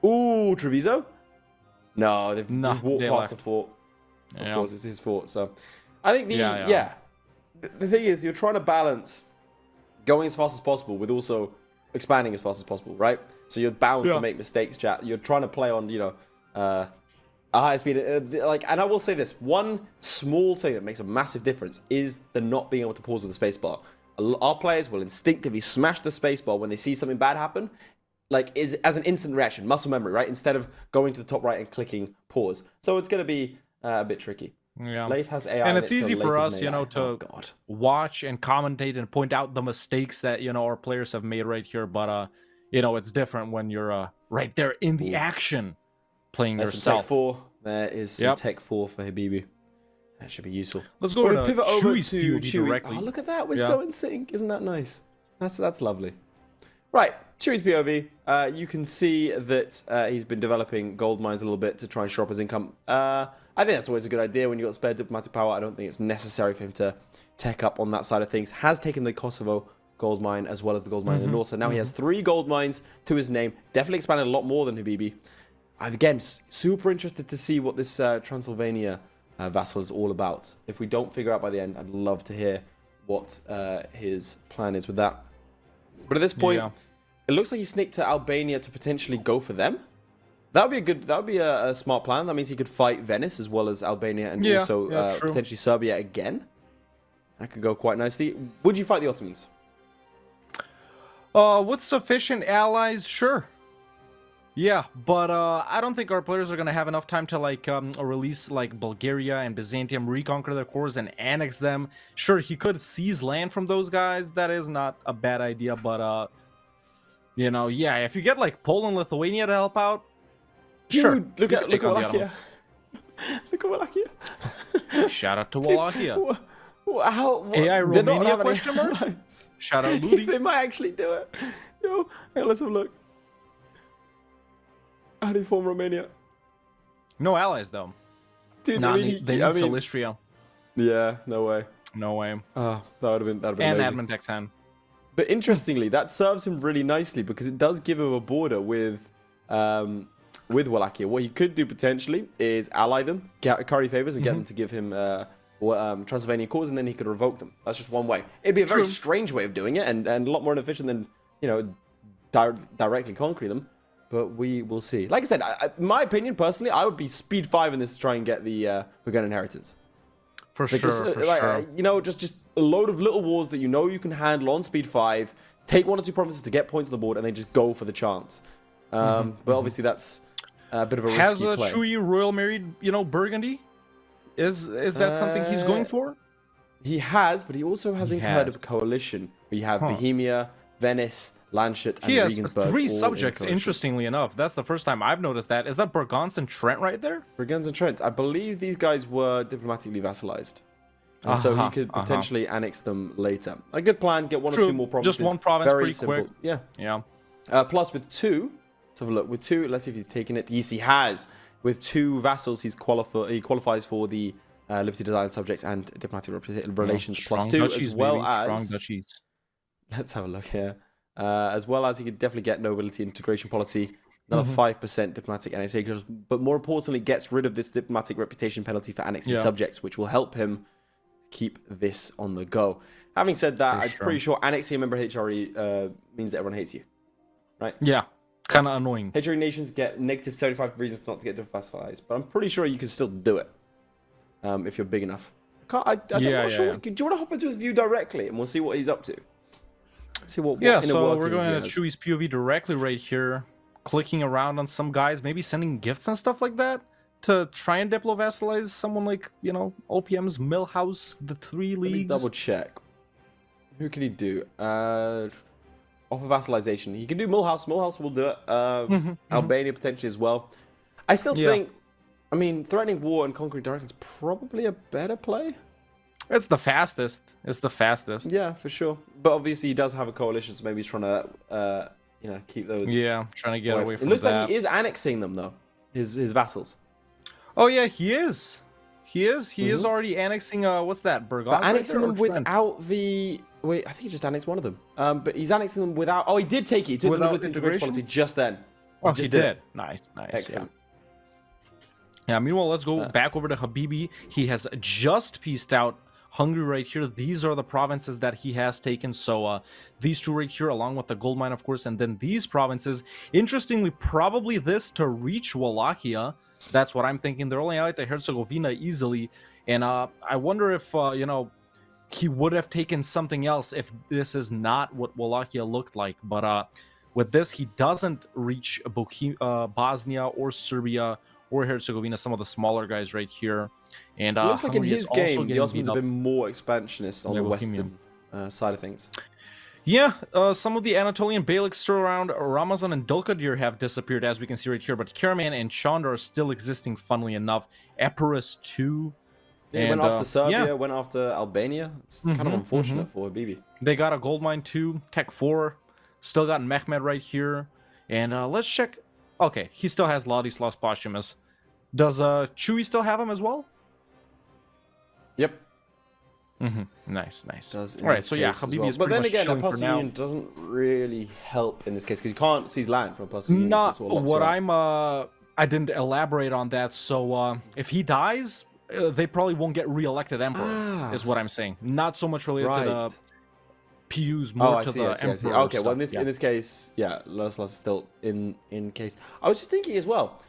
Ooh, Treviso? No, they've walked past the fort. Of course, it's his fort. So, I think the thing is, you're trying to balance going as fast as possible with also expanding as fast as possible, right? So you're bound to make mistakes, chat. You're trying to play on, a high speed. And I will say this: one small thing that makes a massive difference is the not being able to pause with the spacebar. Our players will instinctively smash the spacebar when they see something bad happen. As an instant reaction, muscle memory, right? Instead of going to the top right and clicking pause. So it's going to be a bit tricky. Yeah. Lathe has AI. And it's easy for us, to watch and commentate and point out the mistakes that, our players have made right here. But, it's different when you're right there in the action playing yourself. Some tech 4. There is some tech 4 for Habibi. That should be useful. Let's go to pivot over to Chewy directly. Oh, look at that. We're so in sync. Isn't that nice? That's lovely. Right. Chewy's POV, you can see that he's been developing gold mines a little bit to try and shore up his income. I think that's always a good idea when you've got spare diplomatic power. I don't think it's necessary for him to tech up on that side of things. Has taken the Kosovo gold mine as well as the gold mine in the north. So now he has 3 gold mines to his name. Definitely expanded a lot more than Habibi. Again, super interested to see what this Transylvania vassal is all about. If we don't figure out by the end, I'd love to hear what his plan is with that. But at this point... Yeah. It looks like he sneaked to Albania to potentially go for them. That would be a smart plan. That means he could fight Venice as well as Albania and also potentially Serbia again. That could go quite nicely. Would you fight the Ottomans? With sufficient allies, sure. Yeah, but I don't think our players are going to have enough time to release Bulgaria and Byzantium, reconquer their cores and annex them. Sure, he could seize land from those guys. That is not a bad idea, but if you get Poland, Lithuania to help out, dude, sure. Look at Wallachia. Look at Wallachia. Shout out to Wallachia. How? AI They're not Romania having question mark? allies. Shout out Ludi. They might actually do it. Yo, hey, let's have a look. How do you form Romania? No allies though. Dude, Nah, I mean, they need I mean, Silistria. yeah, no way. No way. Oh, that'd have been And amazing. Admin Tech 10. But interestingly, that serves him really nicely because it does give him a border with Wallachia. What he could do potentially is ally them, curry favors, and get them to give him Transylvanian cores, and then he could revoke them. That's just one way. It'd be a very strange way of doing it, and a lot more inefficient than, you know, directly conquering them. But we will see. Like I said, in my opinion, personally, I would be speed 5 in this to try and get the Burgundian inheritance. For Because, sure. you know, just a load of little wars that you know you can handle on speed 5, take 1 or 2 provinces to get points on the board, and then just go for the chance. But obviously that's a bit of a risky play. Has Chewy Royal married, you know, Burgundy? Is that something he's going for? He has, but he also has incurred a coalition. We have Bohemia, Venice, Landshut, and He has Regensburg. 3 all in subjects, coalitions. interestingly enough. That's the first time I've noticed that. Is that Burgons and Trent right there? Burgunds and Trent. I believe these guys were diplomatically vassalized. And so he could potentially annex them later. A good plan, get 1 or 2 more provinces. Just 1 province, Very pretty simple. quick. Yeah. Yeah. Plus with 2, let's have a look. With 2, let's see if he's taken it. Yes, he has. With 2 vassals, he qualifies for the Liberty Design subjects and diplomatic relations plus 2, as well as... Strong duchies. Let's have a look here. As well as he could definitely get nobility integration policy, another 5% diplomatic annexation, but more importantly, gets rid of this diplomatic reputation penalty for annexing subjects, which will help him keep this on the go. Having said that, I'm pretty sure annexing a member of HRE means that everyone hates you, right? Yeah, kind of annoying. HRE nations get negative 75 reasons not to get vassalized, but I'm pretty sure you can still do it if you're big enough. I'm not sure. Do you want to hop into his view directly, and we'll see what he's up to? See what so we're going to Chewy's POV directly right here, clicking around on some guys, maybe sending gifts and stuff like that to try and diplo-vassalize someone like, you know, OPM's Millhouse, the 3 leagues. Let me double check. Who can he do? Offer vassalization. He can do Millhouse. Millhouse will do it. Albania potentially as well. I still think, I mean, threatening war and conquering directly is probably a better play. It's the fastest. It's the fastest. Yeah, for sure. But obviously he does have a coalition, so maybe he's trying to, you know, keep those. Yeah, trying to get away from that. It looks like he is annexing them, though. His vassals. Oh, yeah, he is. He is already annexing, what's that, Burgos? But annexing them without the... Wait, I think he just annexed one of them. But he's annexing them without... Oh, he did take it. He took the integration policy just then. Oh, he did. Nice. Excellent. Yeah, meanwhile, let's go back over to Habibi. He has just pieced out Hungary right here. These are the provinces that he has taken. So these 2 right here, along with the gold mine, of course, and then these provinces. Interestingly, probably this to reach Wallachia. That's what I'm thinking. They're only allied to Herzegovina easily. And I wonder if, you know, he would have taken something else if this is not what Wallachia looked like. But with this, he doesn't reach Bosnia or Serbia or Herzegovina, some of the smaller guys right here. And it looks like in his game, the Ottomans have been been more expansionist on the western side of things. Yeah, some of the Anatolian Beyliks still around. Ramazan and Dulkadir have disappeared, as we can see right here, but Karaman and Chandra are still existing, funnily enough. Epirus too. They went after Serbia, went after Albania. It's kind of unfortunate for Habibi. They got a gold mine too, Tech 4. Still got Mehmed right here. And let's check. Okay, he still has Ladislaus Posthumous. Does Chewy still have him as well? Yep. Nice. All right, so yeah, Habibi is but then again, a personal personal union doesn't really help in this case because you can't seize land from a personal union. Not what I didn't elaborate on that. So if he dies, they probably won't get re-elected emperor. Is what I'm saying. Not so much related to the PUs, more to the emperor. I see. Okay, well in this case, yeah, Ladislaus is still in case. I was just thinking as well.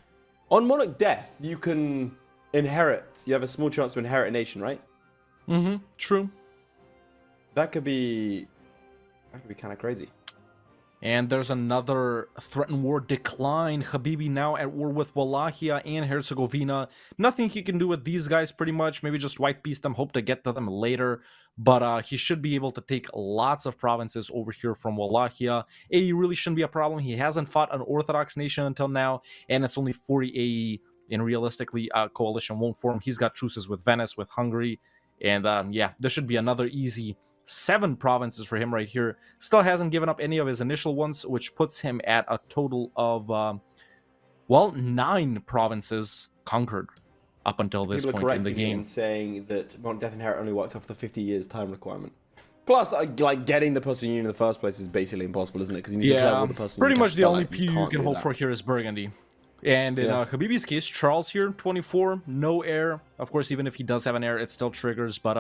On monarch death, you can inherit. You have a small chance to inherit a nation, right? True. That could be kind of crazy. And there's another threatened war decline. Habibi now at war with Wallachia and Herzegovina. Nothing he can do with these guys pretty much. Maybe just white piece them, hope to get to them later. But he should be able to take lots of provinces over here from Wallachia. AE really shouldn't be a problem. He hasn't fought an Orthodox nation until now. And it's only 40 AE. And realistically, a coalition won't form. He's got truces with Venice, with Hungary. And yeah, this should be another easy 7 provinces for him right here. Still hasn't given up any of his initial ones, which puts him at a total of, well, 9 provinces conquered up until this People are point in the correcting me game. and saying that Mount Death Inherit only works after the 50 years time requirement. Plus, like getting the personal union in the first place is basically impossible, isn't it? Because you need to declare with the personal pretty union. much the only Like, P you can't can do hope that. for here is Burgundy. And in Yeah. Habibi's case, Charles here, 24, no heir. Of course, even if he does have an heir, it still triggers. But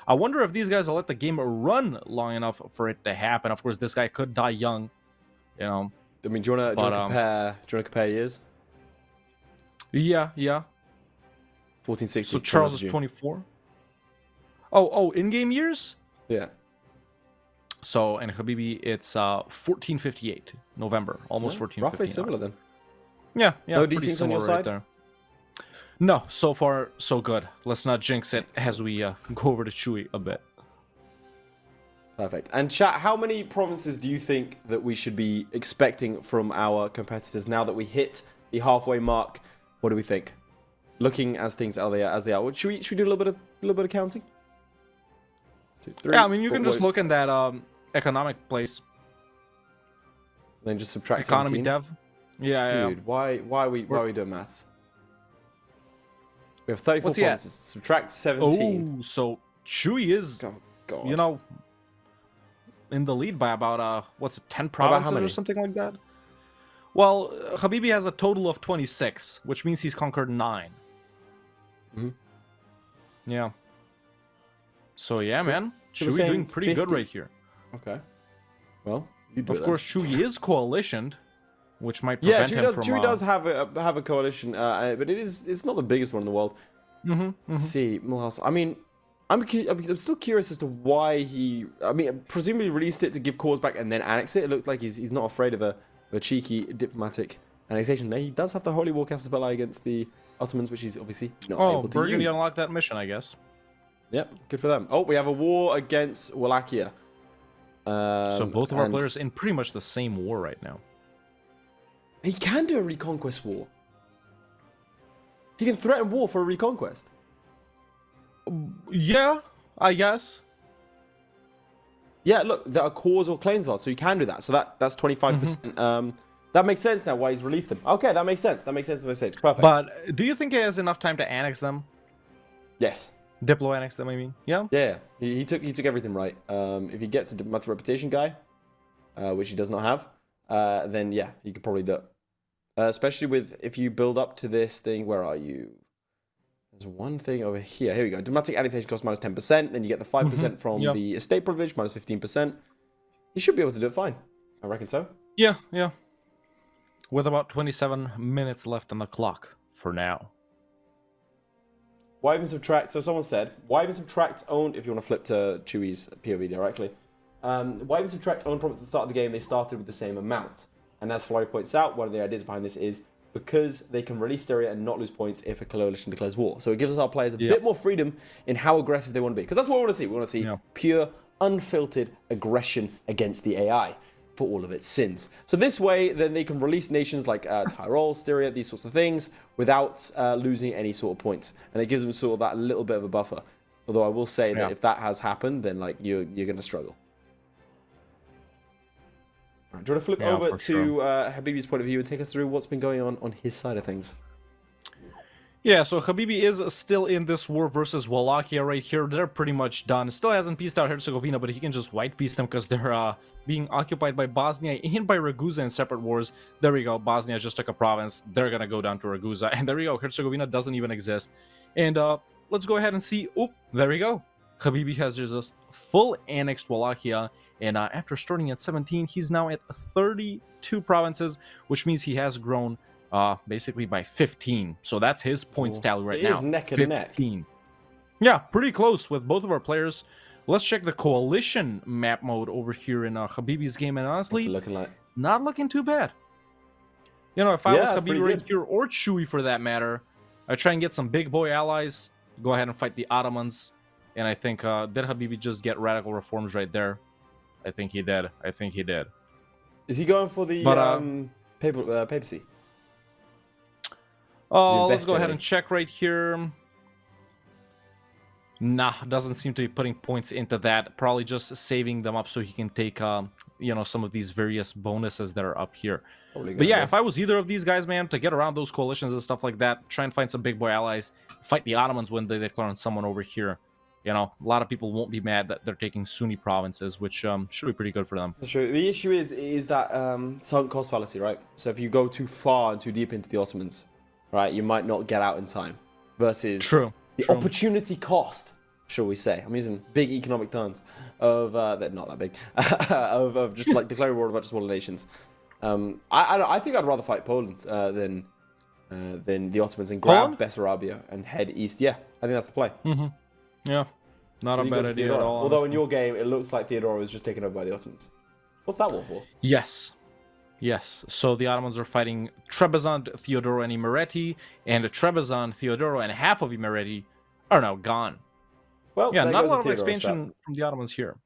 I wonder if these guys will let the game run long enough for it to happen. Of course, this guy could die young, you know. I mean, do you want to compare? Do you want to compare years? Yeah. 1460. So Charles is 24. Oh, in-game years? Yeah. So in Habibi, it's 1458, November, almost 1459. Roughly similar then. Yeah. No pretty DCs on your similar right side? there. No, so far so good. Let's not jinx it as we go over to Chewy a bit. Perfect. And chat, how many provinces do you think that we should be expecting from our competitors now that we hit the halfway mark? What do we think? Looking as things are as they are. Should we do a little bit of counting? 2, 3. Yeah, I mean you can just look in that economic place, Then just subtract economy 17. dev. Yeah. Dude, why are we doing maths? We have 34 What's he at? provinces. Subtract 17. Oh, so Chewy is, Oh, God. you know, in the lead by about 10 about how provinces or many? something like that. Well, Habibi has a total of 26, which means he's conquered 9. Mhm. Yeah. So yeah, So- man, so we're Chewy saying doing pretty good 50? right here. Okay. Well, you do Of it course, Chewy is coalitioned, which might then. Yeah, prevent him from. Chewy does have a coalition, but it's not the biggest one in the world. Let's see, Mulhouse. I mean, I'm still curious as to why he. I mean, presumably released it to give cores back and then annex it. It looked like he's not afraid of a cheeky diplomatic annexation. There, he does have the Holy Warcaster spell against the Ottomans, which he's obviously not Oh, able to Burgundy use. unlocked that mission, I guess. Yep, good for them. Oh, we have a war against Wallachia. So both of our and players in pretty much the same war right now. He can do a reconquest war. He can threaten war for a reconquest. Yeah, I guess. Yeah, look, there are cores or claims of, so you can do that. So that's 25%. That makes sense now why he's released them. Okay, that makes sense. That makes sense. Perfect. But do you think he has enough time to annex them? yes. Diplo annex them, I mean. Yeah. Yeah. He took everything right. If he gets a diplomatic reputation guy, which he does not have, then yeah, he could probably do it. Especially with if you build up to this thing. Where are you? There's one thing over here. Here we go. Diplomatic annexation costs minus 10%. Then you get the 5% from the estate privilege, minus 15%. You should be able to do it fine. I reckon so. Yeah. With about 27 minutes left on the clock for now. Why even subtract? So someone said, why even subtract owned? If you want to flip to Chewy's POV directly, why even subtract owned profits at the start of the game? They started with the same amount. And as Flori points out, one of the ideas behind this is because they can release Styria and not lose points if a coalition declares war. So it gives our players a bit more freedom in how aggressive they want to be. Because that's what we want to see. We want to see pure, unfiltered aggression against the AI for all of its sins. So this way, then they can release nations like Tyrol, Styria, these sorts of things, without losing any sort of points. And it gives them sort of that little bit of a buffer. Although I will say that if that has happened, then like you're going to struggle. Right, do you want to flip over to Habibi's point of view and take us through what's been going on his side of things? Yeah, so Habibi is still in this war versus Wallachia right here. They're pretty much done. Still hasn't pieced out Herzegovina, but he can just white piece them because they're being occupied by Bosnia and by Ragusa in separate wars. There we go. Bosnia just took a province. They're going to go down to Ragusa. And there we go. Herzegovina doesn't even exist. And let's go ahead and see. Oh, there we go. Habibi has just full annexed Wallachia. And after starting at 17, he's now at 32 provinces, which means he has grown basically by 15. So that's his points tally right now. It is neck and neck. Yeah, pretty close with both of our players. Let's check the coalition map mode over here in Habibi's game. And honestly, looking like? Not looking too bad. You know, if I was that's Habibi pretty right good. here, or Chewy for that matter, I'd try and get some big boy allies, go ahead and fight the Ottomans. And I think, did Habibi just get radical reforms right there? I think he did. Is he going for the papacy? Oh, let's go ahead and check right here. Nah, doesn't seem to be putting points into that. Probably just saving them up so he can take, some of these various bonuses that are up here. But yeah, if I was either of these guys, man, to get around those coalitions and stuff like that, try and find some big boy allies, fight the Ottomans when they declare on someone over here. A lot of people won't be mad that they're taking Sunni provinces, which should be pretty good for them. That's true. The issue is that sunk cost fallacy, right? So if you go too far and too deep into the Ottomans, right, you might not get out in time. Versus the opportunity cost, shall we say? I'm using big economic terms of they're not that big of just like declaring war on a bunch of smaller nations. I think I'd rather fight Poland than the Ottomans and grab Bessarabia and head east. Yeah, I think that's the play. Yeah, not a bad idea at all. Although in your game, it looks like Theodora was just taken over by the Ottomans. What's that war for? Yes. So the Ottomans are fighting Trebizond, Theodora, and Imereti, and Trebizond, Theodora, and half of Imereti are now gone. Well, yeah, not a lot of expansion from the Ottomans here.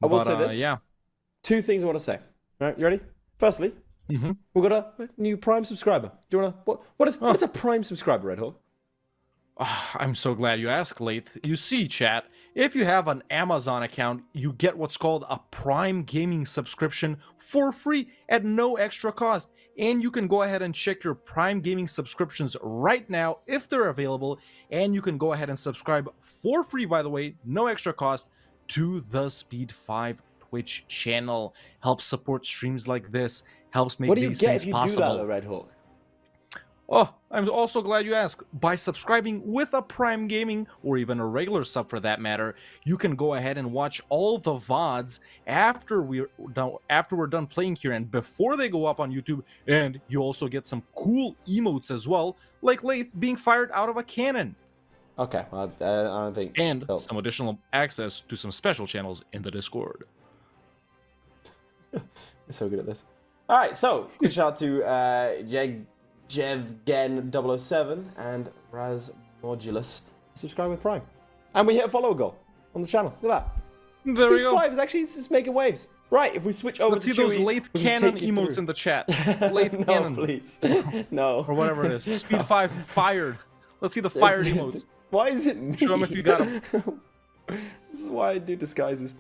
I will say this. Yeah. Two things I want to say. All right, you ready? Firstly, we've got a new Prime subscriber. Do you want to? What is a Prime subscriber, Red Hawk? I'm so glad you asked, Lath. You see, chat, if you have an Amazon account, you get what's called a Prime Gaming subscription for free at no extra cost. And you can go ahead and check your Prime Gaming subscriptions right now if they're available. And you can go ahead and subscribe for free, by the way, no extra cost, to the Speed 5 Twitch channel. Helps support streams like this, helps make these things possible. What do you get if you do that, though, Red Hawk? Oh, I'm also glad you asked. By subscribing with a Prime Gaming, or even a regular sub for that matter, you can go ahead and watch all the VODs after we're done playing here and before they go up on YouTube. And you also get some cool emotes as well, like Lath being fired out of a cannon. Okay, I don't think... And some additional access to some special channels in the Discord. You're so good at this. All right, so good shout out to Jevgen007 and Raz Modulus. Subscribe with Prime. And we hit a follow goal on the channel. Look at that. There we go. Speed 5 is actually just making waves. Right, if we switch over Let's to see those Lath Cannon emotes in the chat. Lath Cannon. Please. No. Or whatever it is. Speed 5 fired. Let's see the fired emotes. Why is it me? Show them if you got them. This is why I do disguises.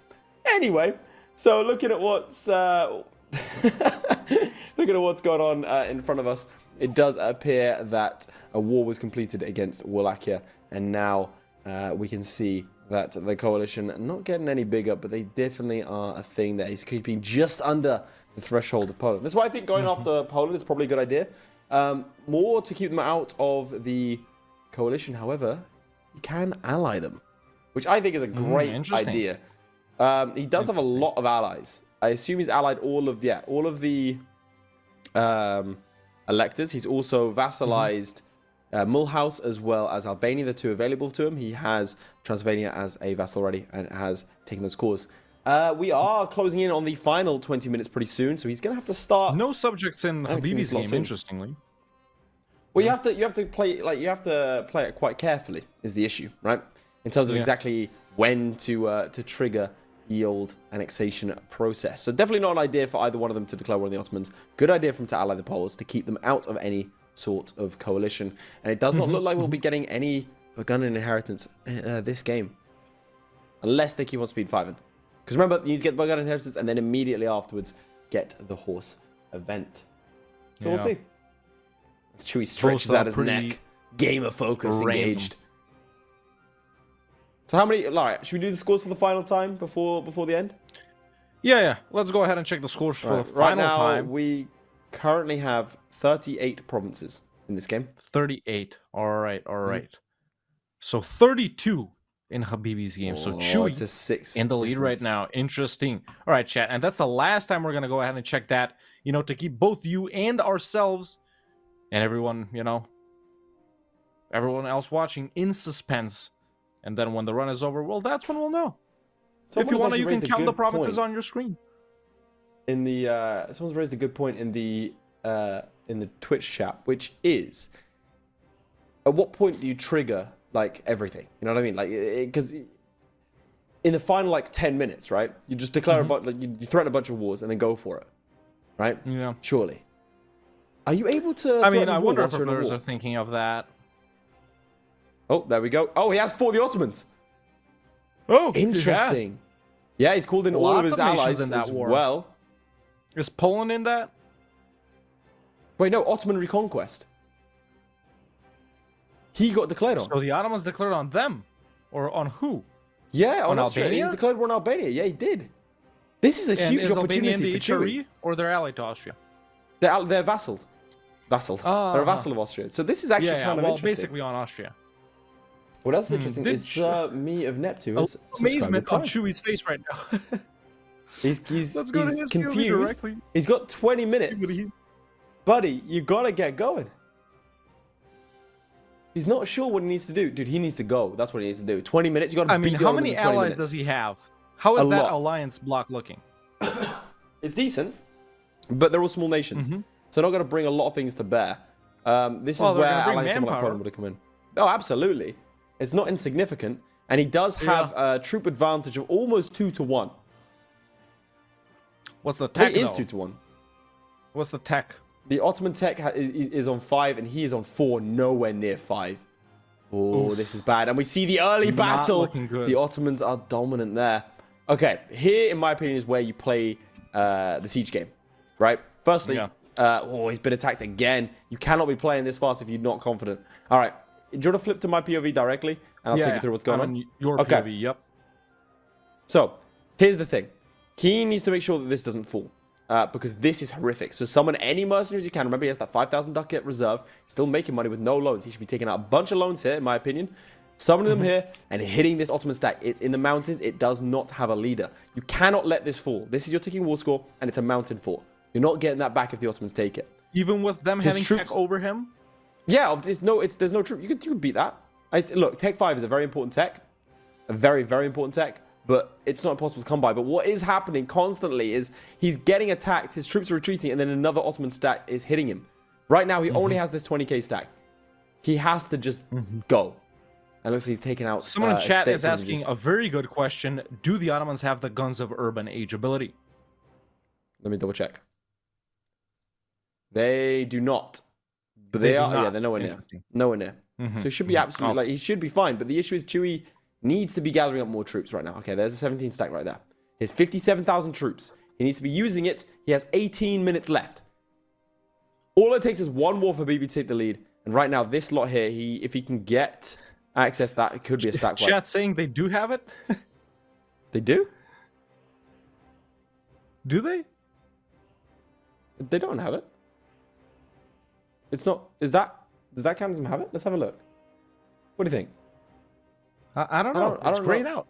Anyway, so looking at what's going on in front of us, it does appear that a war was completed against Wallachia, and now we can see that the coalition are not getting any bigger, but they definitely are a thing that is keeping just under the threshold of Poland. That's why I think going after Poland is probably a good idea. More to keep them out of the coalition, however, you can ally them, which I think is a great idea. He does have a lot of allies. I assume he's allied all of the electors. He's also vassalized Mulhouse as well as Albania, the two available to him. He has Transylvania as a vassal already and has taken those cores. We are closing in on the final 20 minutes pretty soon, so he's going to have to start. No subjects in Habibi's game, interestingly. Well, you have to play it quite carefully is the issue, right? In terms of exactly when to trigger the old annexation process. So definitely not an idea for either one of them to declare war on the Ottomans. Good idea for them to ally the Poles to keep them out of any sort of coalition. And it does not look like we'll be getting any Burgundian inheritance this game. Unless they keep on speed 5-ing. Because remember, you need to get Burgundian inheritance and then immediately afterwards get the horse event. So we'll see. Chewie stretches out his neck. Gamer focus engaged. So how many? All right, should we do the scores for the final time before the end? Yeah. Let's go ahead and check the scores for the final right now, time. We currently have 38 provinces in this game. 38. All right. So 32 in Habibi's game. So Chewie it's a 6 in the lead right now. Interesting. All right, chat. And that's the last time we're going to go ahead and check that, to keep both you and ourselves and everyone, everyone else watching in suspense. And then when the run is over, well, that's when we'll know. If you want to, you can count the provinces on your screen. In the someone's raised a good point in the Twitch chat, which is, at what point do you trigger everything? You know what I mean? Because in the final 10 minutes, right? You just declare you threaten a bunch of wars and then go for it, right? Yeah. Surely. Are you able to? I mean, I wonder if others are thinking of that. Oh, there we go. Oh, he has fought the Ottomans. Oh, Interesting. Yeah, he's called in all of Lots his of nations allies in that as war. well. Is Poland in that? Wait, no, Ottoman reconquest. He got declared on. So the Ottomans declared on them, or on who? Yeah, on Austria. Albania? He declared war on Albania. Yeah, he did. This is a And huge is Albania in opportunity the for Chewy. HRE, or they're allied to Austria? They're vassaled. They're a vassal of Austria. So this is actually Yeah, kind of well, interesting. basically on Austria. What else is interesting did is me of Neptune. Oh, has subscribed amazement to on Prime. Chewy's face right now. He's Let's go to his POV confused. directly. He's got 20 See what minutes. he- Buddy, you gotta get going. He's not sure what he needs to do. Dude, he needs to go. That's what he needs to do. 20 minutes, you gotta I mean, beat the how Ottomans many in 20 allies minutes. does he have? How is A that lot. alliance block looking? It's decent, but they're all small nations. So not gonna bring a lot of things to bear. This Well, is they're where gonna bring allies someone like manpower. Poland would have come in. Oh, absolutely. It's not insignificant. And he does have a troop advantage of almost 2-1. What's the tech? It is though? 2-1. What's the tech? The Ottoman tech is on 5, and he is on 4, nowhere near 5. Oh, this is bad. And we see the early Not battle. looking good. The Ottomans are dominant there. Okay, here, in my opinion, is where you play the siege game, right? Firstly, he's been attacked again. You cannot be playing this fast if you're not confident. All right, do you want to flip to my POV directly, and I'll take you through what's going on? Your Okay. POV, yep. So, here's the thing. He needs to make sure that this doesn't fall. Because this is horrific. So summon any mercenaries you can. Remember, he has that 5,000 ducat reserve. Still making money with no loans. He should be taking out a bunch of loans here, in my opinion. Summoning them here and hitting this Ottoman stack. It's in the mountains. It does not have a leader. You cannot let this fall. This is your ticking war score, and it's a mountain fort. You're not getting that back if the Ottomans take it. Even with them His having troops- tech over him? Yeah, there's no troop. You could beat that. Look, Tech 5 is a very important tech. A very, very important tech. But it's not impossible to come by. But what is happening constantly is he's getting attacked, his troops are retreating, and then another Ottoman stack is hitting him. Right now, he only has this 20k stack. He has to just go. And looks like he's taking out. Someone in chat state is asking privileges. a very good question. Do the Ottomans have the guns of urban age ability? Let me double check. They do not. But They they do are. Yeah, not. they're nowhere near. Interesting. Nowhere near. So he should be absolutely like he should be fine. But the issue is Chewy needs to be gathering up more troops right now. Okay, there's a 17 stack right there. He has 57,000 troops. He needs to be using it. He has 18 minutes left. All it takes is one war for Habibi to take the lead. And right now, this lot here, if he can get access to that, it could be a stack wipe. Chat saying they do have it? They do? Do they? They don't have it. It's not. Does that count as them have it? Let's have a look. What do you think? I don't know. I It's don't grayed know. out.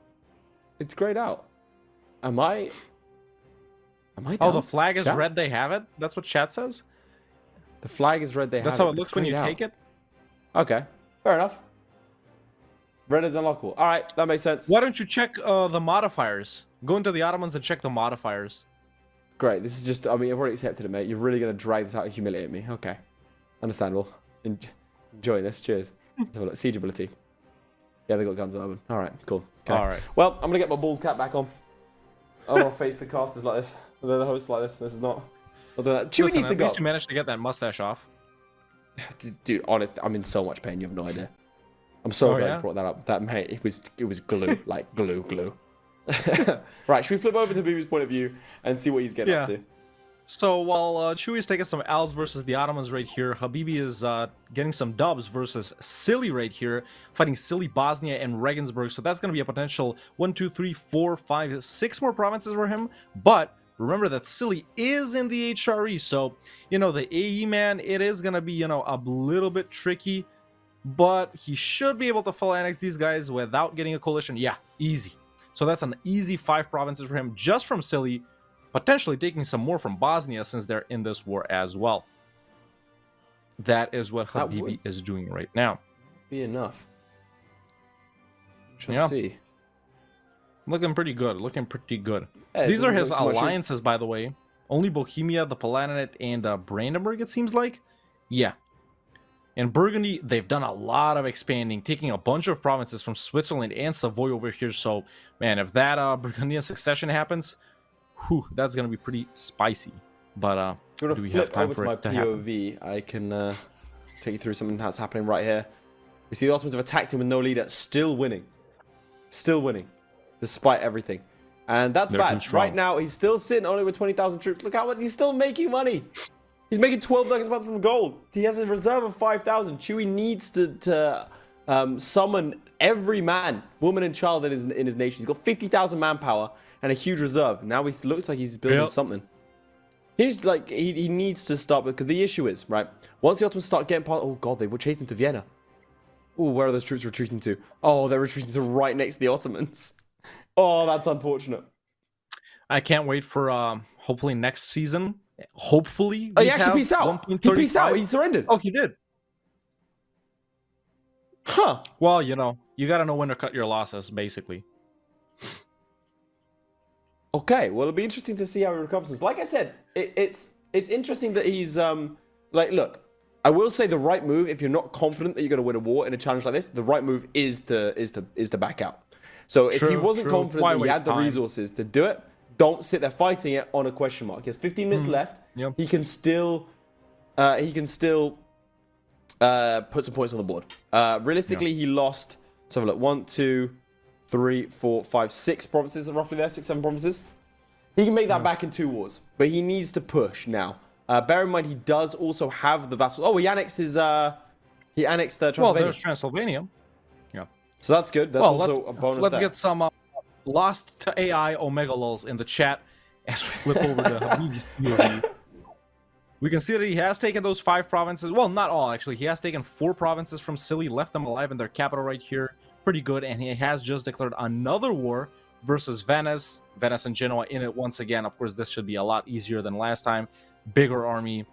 It's grayed out. Am I Oh, down? the flag is Chat? red. They have it. That's what chat says. The flag is red. They That's have how it. it looks when you take it. Okay, fair enough. Red is unlockable. All right, that makes sense. Why don't you check the modifiers? Go into the Ottomans and check the modifiers. Great. This is just. I mean, I've already accepted it, mate. You're really gonna drag this out and humiliate me. Okay, understandable. Enjoy this. Cheers. Let's have a look. Siege ability. Yeah, they got guns on them. All right, cool. Okay. All right. Well, I'm gonna get my bald cap back on. I don't want to face the casters like this. They're the hosts like this. This is not. Not doing that. Chewy Listen, needs to at go. least you managed to get that mustache off. Dude, honest, I'm in so much pain. You have no idea. I'm so Oh, glad yeah? you brought that up. That mate, it was glue, like glue. Right, should we flip over to Bibi's point of view and see what he's getting up Yeah. to? So while Chewy's taking some Als versus the Ottomans right here, Habibi is getting some dubs versus Silly right here, fighting Silly, Bosnia, and Regensburg. So that's going to be a potential 1, 2, 3, 4, 5, 6 more provinces for him. But remember that Silly is in the HRE, so, the AE man, it is going to be, a little bit tricky. But he should be able to full annex these guys without getting a coalition. Yeah, easy. So that's an easy 5 provinces for him just from Silly. Potentially taking some more from Bosnia since they're in this war as well. That is what That Habibi would is doing right now. be enough. Shall Yeah. see. Looking pretty good. Yeah, it These are doesn't his look too much- alliances, by the way. Only Bohemia, the Palatinate, and Brandenburg, it seems like. Yeah. In Burgundy, they've done a lot of expanding, taking a bunch of provinces from Switzerland and Savoy over here. So, man, if that Burgundian succession happens, whew, that's going to be pretty spicy. But If you want do to we have flip time over for to my it to happen? POV, I can take you through something that's happening right here. We see the Ottomans have attacked him with no leader, still winning. Still winning, despite everything. And that's bad. Right now, he's still sitting only with 20,000 troops. Look how much he's still making money. He's making 12 ducats a month from gold. He has a reserve of 5,000. Chewy needs to summon every man, woman, and child in his nation. He's got 50,000 manpower and a huge reserve. Now he looks like he's building something. He's like he needs to stop, because the issue is, right, once the Ottomans start getting past, oh god, they were chasing to Vienna. Oh, where are those troops retreating to? Oh, they're retreating to right next to the Ottomans. Oh, that's unfortunate. I can't wait for hopefully next season. Hopefully, he actually peaced out. He peaced out. He surrendered. Oh, he did. Huh. Well, you know, you got to know when to cut your losses, basically. Okay, well, it'll be interesting to see how he recovers this. Like I said, it's interesting that he's like, look, I will say the right move, if you're not confident that you're going to win a war in a challenge like this, the right move is to back out. So if he wasn't confident that he had the resources to do it, don't sit there fighting it on a question mark. He has 15 minutes left. Yep. He can still put some points on the board. Realistically, he lost, let's have a look, 1, 2, 3, 4, 5, 6 provinces roughly there, 6, 7 provinces. He can make that back in 2 wars, but he needs to push now. Bear in mind, he does also have the vassals. Oh, he annexed Transylvania. Well, there's Transylvania. Yeah. So that's good. That's also a bonus let's there. get some lost to AI Omega Lulz in the chat as we flip over to Habibi's POV. We can see that he has taken those 5 provinces. Well, not all, actually. He has taken 4 provinces from Silly, left them alive in their capital right here. Pretty good. And he has just declared another war versus Venice. Venice and Genoa in it once again. Of course, this should be a lot easier than last time. Bigger army.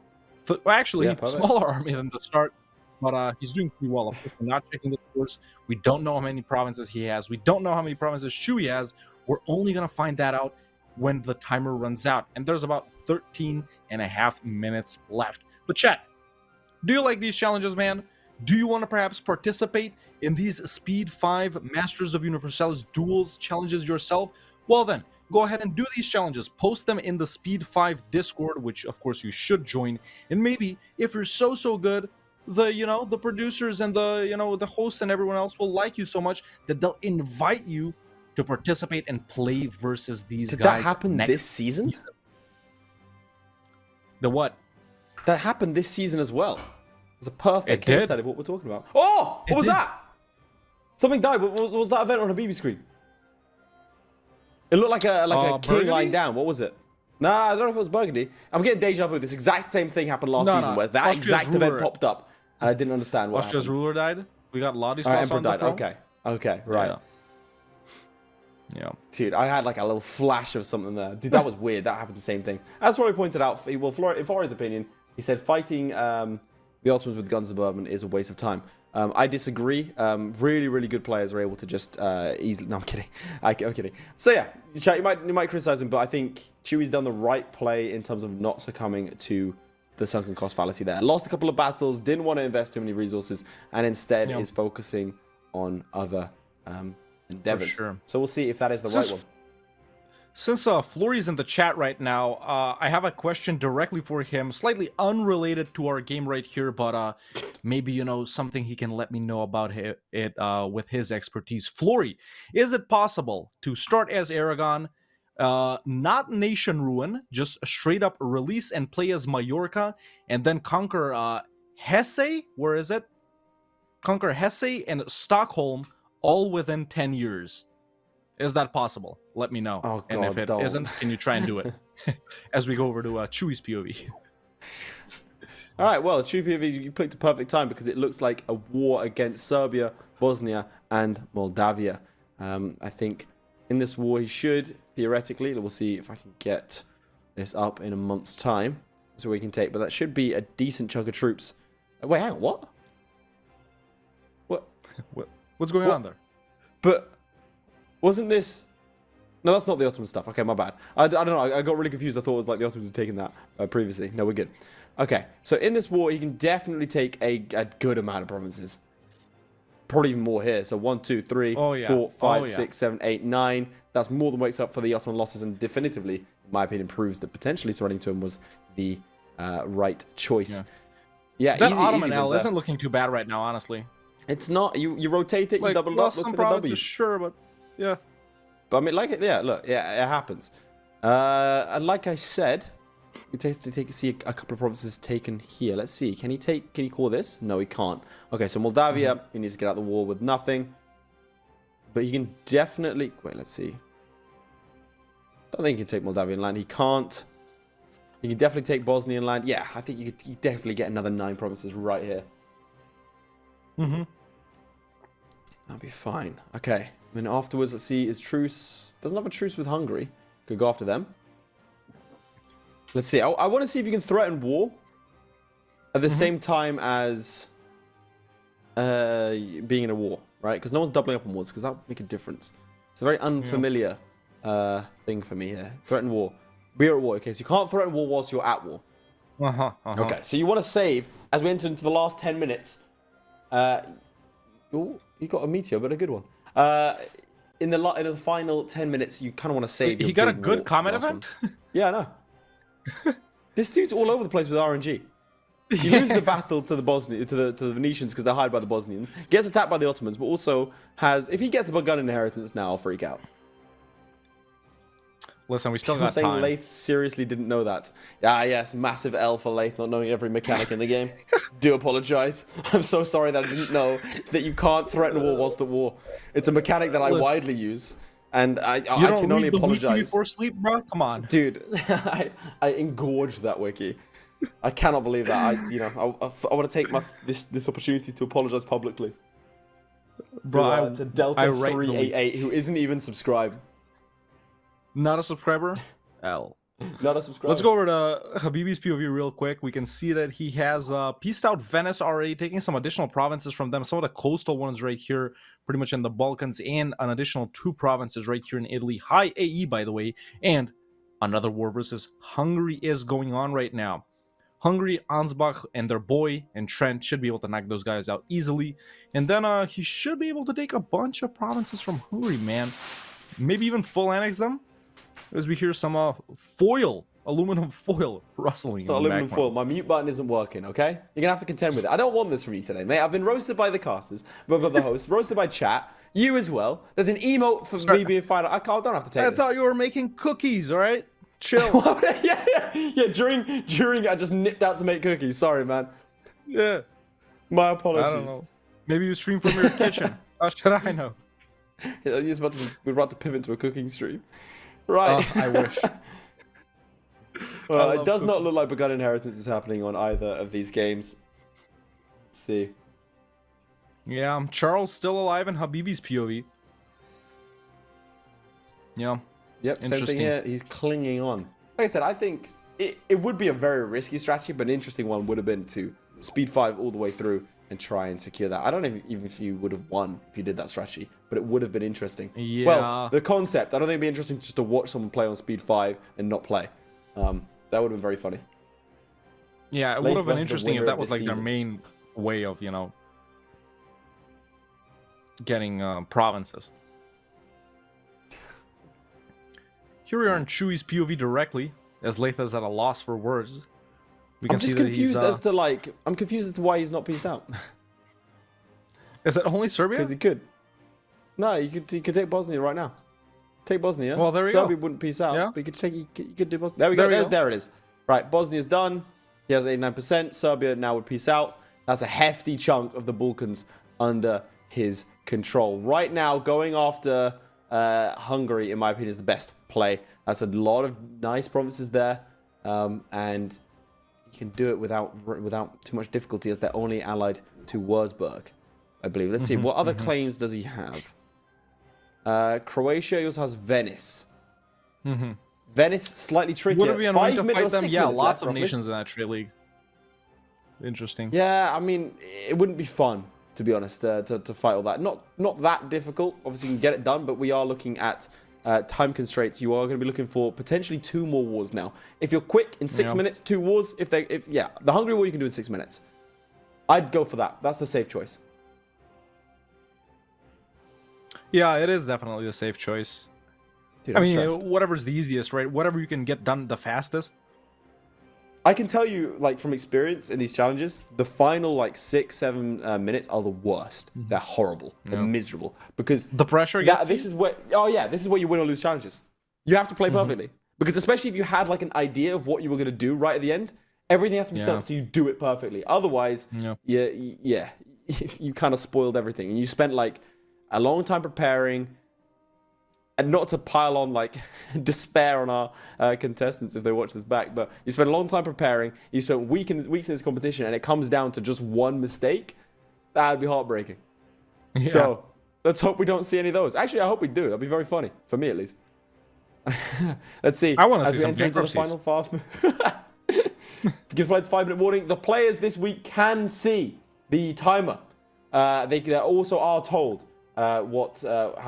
Actually, smaller army than the start. But he's doing pretty well. Of course, we're not checking the scores. We don't know how many provinces he has. We don't know how many provinces Chewy has. We're only going to find that out when the timer runs out. And there's about 13 and a half minutes left. But chat, do you like these challenges, man? Do you want to perhaps participate in these Speed 5 Masters of Universalis Duels challenges yourself? Well then, go ahead and do these challenges. Post them in the Speed 5 Discord, which of course you should join. And maybe if you're so good, the producers and the hosts and everyone else will like you so much that they'll invite you to participate and play versus these guys. Did that happen this season? The what? That happened this season as well. It's a perfect case study of what we're talking about. Oh, what was that? Something died. What was that event on Habibi's screen? It looked like a king lying down. What was it? Nah, I don't know if it was Burgundy. I'm getting deja vu. This exact same thing happened last season where that exact event popped up. And I didn't understand what Austria's ruler died. We got Ladislaus on the throne. Okay, right. Yeah. Dude, I had like a little flash of something there. Dude, that was weird. That happened the same thing. As Flori pointed out, well, in Flori's opinion, he said fighting the Ottomans with guns and bourbon is a waste of time. I disagree. Really good players are able to just easily... No, I'm kidding. I'm kidding. So yeah, chat, you might criticize him, but I think Chewy's done the right play in terms of not succumbing to the sunken cost fallacy there. Lost a couple of battles, didn't want to invest too many resources, and instead is focusing on other endeavors. For sure. So we'll see if that is the right one. Since Flory's in the chat right now, I have a question directly for him, slightly unrelated to our game right here, but maybe, something he can let me know about it with his expertise. Flory, is it possible to start as Aragon, not Nation Ruin, just straight up release and play as Majorca, and then conquer Hesse? Where is it? Conquer Hesse and Stockholm all within 10 years. Is that possible? Let me know. Oh, God, and if it isn't, can you try and do it? As we go over to Chewy's POV. All right, well, Chewy POV, you picked a perfect time because it looks like a war against Serbia, Bosnia, and Moldavia. I think in this war he should, theoretically, we'll see if I can get this up in a month's time so we can take, but that should be a decent chunk of troops. Wait, hang on, what? What's going on there? But... wasn't this... No, that's not the Ottoman stuff. Okay, my bad. I don't know. I got really confused. I thought it was like the Ottomans had taken that previously. No, we're good. Okay, so in this war, he can definitely take a good amount of provinces. Probably even more here. So 1, 2, 3, 4, 5, 6, 7, 8, 9. That's more than makes up for the Ottoman losses and definitively, in my opinion, proves that potentially surrendering to him was the right choice. Yeah, that Ottoman L isn't looking too bad right now, honestly. It's not. You rotate it, you Like, double it up, lost what's some in a W? provinces, sure, but yeah. But I mean, like, yeah, look, yeah, it happens. And like I said, we have to see a couple of provinces taken here. Let's see. Can he call this? No, he can't. Okay, so Moldavia, he needs to get out the war with nothing. But he can definitely... Wait, let's see. I don't think he can take Moldavian land. He can't. He can definitely take Bosnian land. Yeah, I think you could definitely get another 9 provinces right here. Mm-hmm. That'll be fine. Okay. Then afterwards, let's see. Is truce... Doesn't have a truce with Hungary. Could go after them. Let's see. I want to see if you can threaten war at the same time as being in a war, right? Because no one's doubling up on wars, because that would make a difference. It's a very unfamiliar thing for me here. Threaten war. We're at war. Okay, so you can't threaten war whilst you're at war. Okay, so you want to save, as we enter into the last 10 minutes. Oh, you got a meteor, but a good one. In the final 10 minutes, you kind of want to save. He got a good comment event? Yeah, I know. This dude's all over the place with RNG. He loses the battle to the Venetians because they're hired by the Bosnians. Gets attacked by the Ottomans, but also has... If he gets the Burgundian inheritance now, I'll freak out. Listen, we still I'm got saying time. Laith seriously didn't know that. Ah, yes, massive L for Laith not knowing every mechanic in the game. Do apologize. I'm so sorry that I didn't know that you can't threaten war whilst at war. It's a mechanic that I widely use, and I can only apologize. Before sleep, bro? Come on, dude. I engorged that wiki. I cannot believe that. I want to take this opportunity to apologize publicly. Bro, to Delta388, who isn't even subscribed. Not a subscriber? L. Not a subscriber. Let's go over to Habibi's POV real quick. We can see that he has pieced out Venice already, taking some additional provinces from them. Some of the coastal ones right here, pretty much in the Balkans, and an additional 2 provinces right here in Italy. High AE, by the way. And another war versus Hungary is going on right now. Hungary, Ansbach, and their boy and Trent should be able to knock those guys out easily. And then he should be able to take a bunch of provinces from Hungary, man. Maybe even full annex them. As we hear some aluminum foil rustling. It's not aluminum foil. My mute button isn't working, okay? You're going to have to contend with it. I don't want this from you today, mate. I've been roasted by the casters, by the host, roasted by chat, you as well. There's an emote for me being fired. I don't have to take this. I thought you were making cookies, all right? Chill. yeah, during I just nipped out to make cookies. Sorry, man. Yeah. My apologies. I don't know. Maybe you stream from your kitchen. How should I know? We're about to pivot to a cooking stream. Right. I wish. Well, it does not look like Burgundian Inheritance is happening on either of these games. Let's see. Yeah, Charles still alive in Habibi's POV. Yeah. Yep, same thing here. He's clinging on. Like I said, I think it would be a very risky strategy, but an interesting one would have been to speed 5 all the way through and try and secure that. I don't know even if you would have won if you did that strategy, but it would have been interesting. Yeah. Well, the concept, I don't think it'd be interesting just to watch someone play on speed 5 and not play. That would have been very funny. Yeah, it would have been interesting if that was like their main way of, getting provinces. Here we are in Chewy's POV directly, as Latha's at a loss for words. I'm just confused as to why he's not pieced out. Is it only Serbia? Because he could. No, you could take Bosnia right now. Take Bosnia. Well, there we Serbia go. wouldn't piece out. Yeah. But you could do Bosnia. There we go. There it is. Right, Bosnia's done. He has 89%. Serbia now would piece out. That's a hefty chunk of the Balkans under his control. Right now, going after Hungary, in my opinion, is the best play. That's a lot of nice provinces there. And you can do it without too much difficulty, as they're only allied to Wurzburg, I believe. Let's see. What other claims does he have? Croatia, he also has Venice. Venice, slightly trickier. Would it be annoying to fight them? Yeah, left, lots of nations in that trade league. Interesting. Yeah, I mean, it wouldn't be fun, to be honest, to fight all that. Not that difficult. Obviously, you can get it done, but we are looking at time constraints. You are going to be looking for potentially 2 more wars now. If you're quick in 6 minutes, 2 wars. The Hungary war you can do in 6 minutes. I'd go for that. That's the safe choice. Yeah, it is definitely the safe choice. Dude, I mean, whatever's the easiest, right? Whatever you can get done the fastest. I can tell you, like, from experience in these challenges, the final, like, 6-7 minutes are the worst. They're horrible. They're miserable. Because The pressure this is where you win or lose challenges. You have to play perfectly. Because especially if you had, like, an idea of what you were going to do right at the end, everything has to be set up so you do it perfectly. Otherwise, you kind of spoiled everything. And you spent, like, a long time preparing. And not to pile on, like, despair on our contestants if they watch this back, but you spent a long time preparing, you spent weeks in this competition, and it comes down to just one mistake, that would be heartbreaking. Yeah. So, let's hope we don't see any of those. Actually, I hope we do. That'd be very funny, for me at least. Let's see. I want to see some bankruptcies. The final 5 Give players 5-minute warning. The players this week can see the timer. They also are told how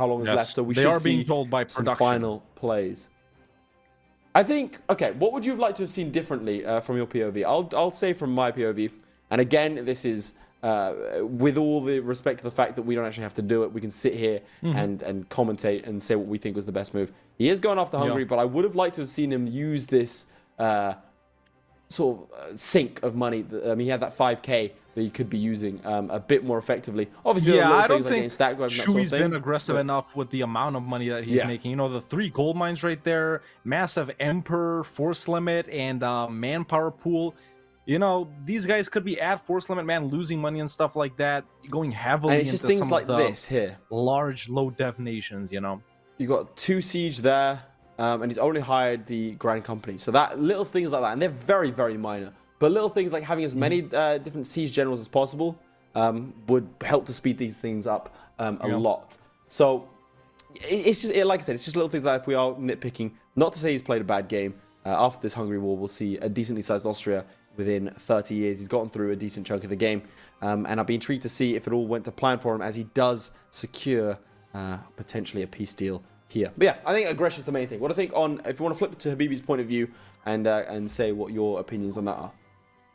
long is left, so we should see being told by some final plays. I think, okay, what would you have liked to have seen differently from your POV? I'll say from my POV, and again, this is with all the respect to the fact that we don't actually have to do it. We can sit here and commentate and say what we think was the best move. He is going after Hungary, but I would have liked to have seen him use this sort of sink of money. He had that 5k that he could be using a bit more effectively. Obviously, I don't think Chewy's been aggressive enough with the amount of money that he's making. You know, the 3 gold mines right there, massive Emperor force limit, and manpower pool. You know, these guys could be at force limit, man, losing money and stuff like that, going heavily into just things some like of the this here. Large, low-dev nations, you know. You got 2 siege there, and he's only hired the Grand Company. So that little things like that, and they're very, very minor. But little things like having as many different siege generals as possible would help to speed these things up a lot. So it's just, like I said, it's just little things that if we are nitpicking, not to say he's played a bad game. After this Hungary war, we'll see a decently sized Austria within 30 years. He's gotten through a decent chunk of the game. And I'll be intrigued to see if it all went to plan for him as he does secure potentially a peace deal here. But yeah, I think aggression is the main thing. What I think on, if you want to flip it to Habibi's point of view and say what your opinions on that are.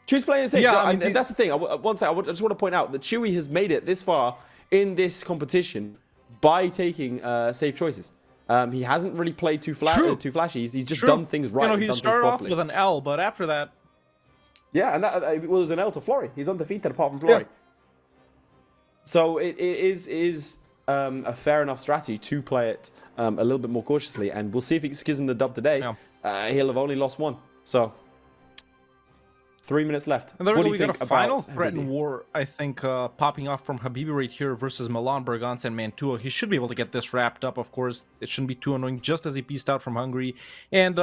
Chew's playing his thing. Yeah, I mean, that's the thing. I just want to point out that Chewy has made it this far in this competition by taking safe choices. He hasn't really played too flashy. He's just done things right. You know, he started off with an L, but after that... Yeah, and that was an L to Flory. He's undefeated apart from Flory. Yeah. So it is a fair enough strategy to play it a little bit more cautiously, and we'll see if he gives him the dub today. Yeah. He'll have only lost 1. So 3 minutes left. And then we got a final threat and war, I think, popping off from Habibi right here versus Milan, Bergance, and Mantua. He should be able to get this wrapped up, of course. It shouldn't be too annoying, just as he pieced out from Hungary. And,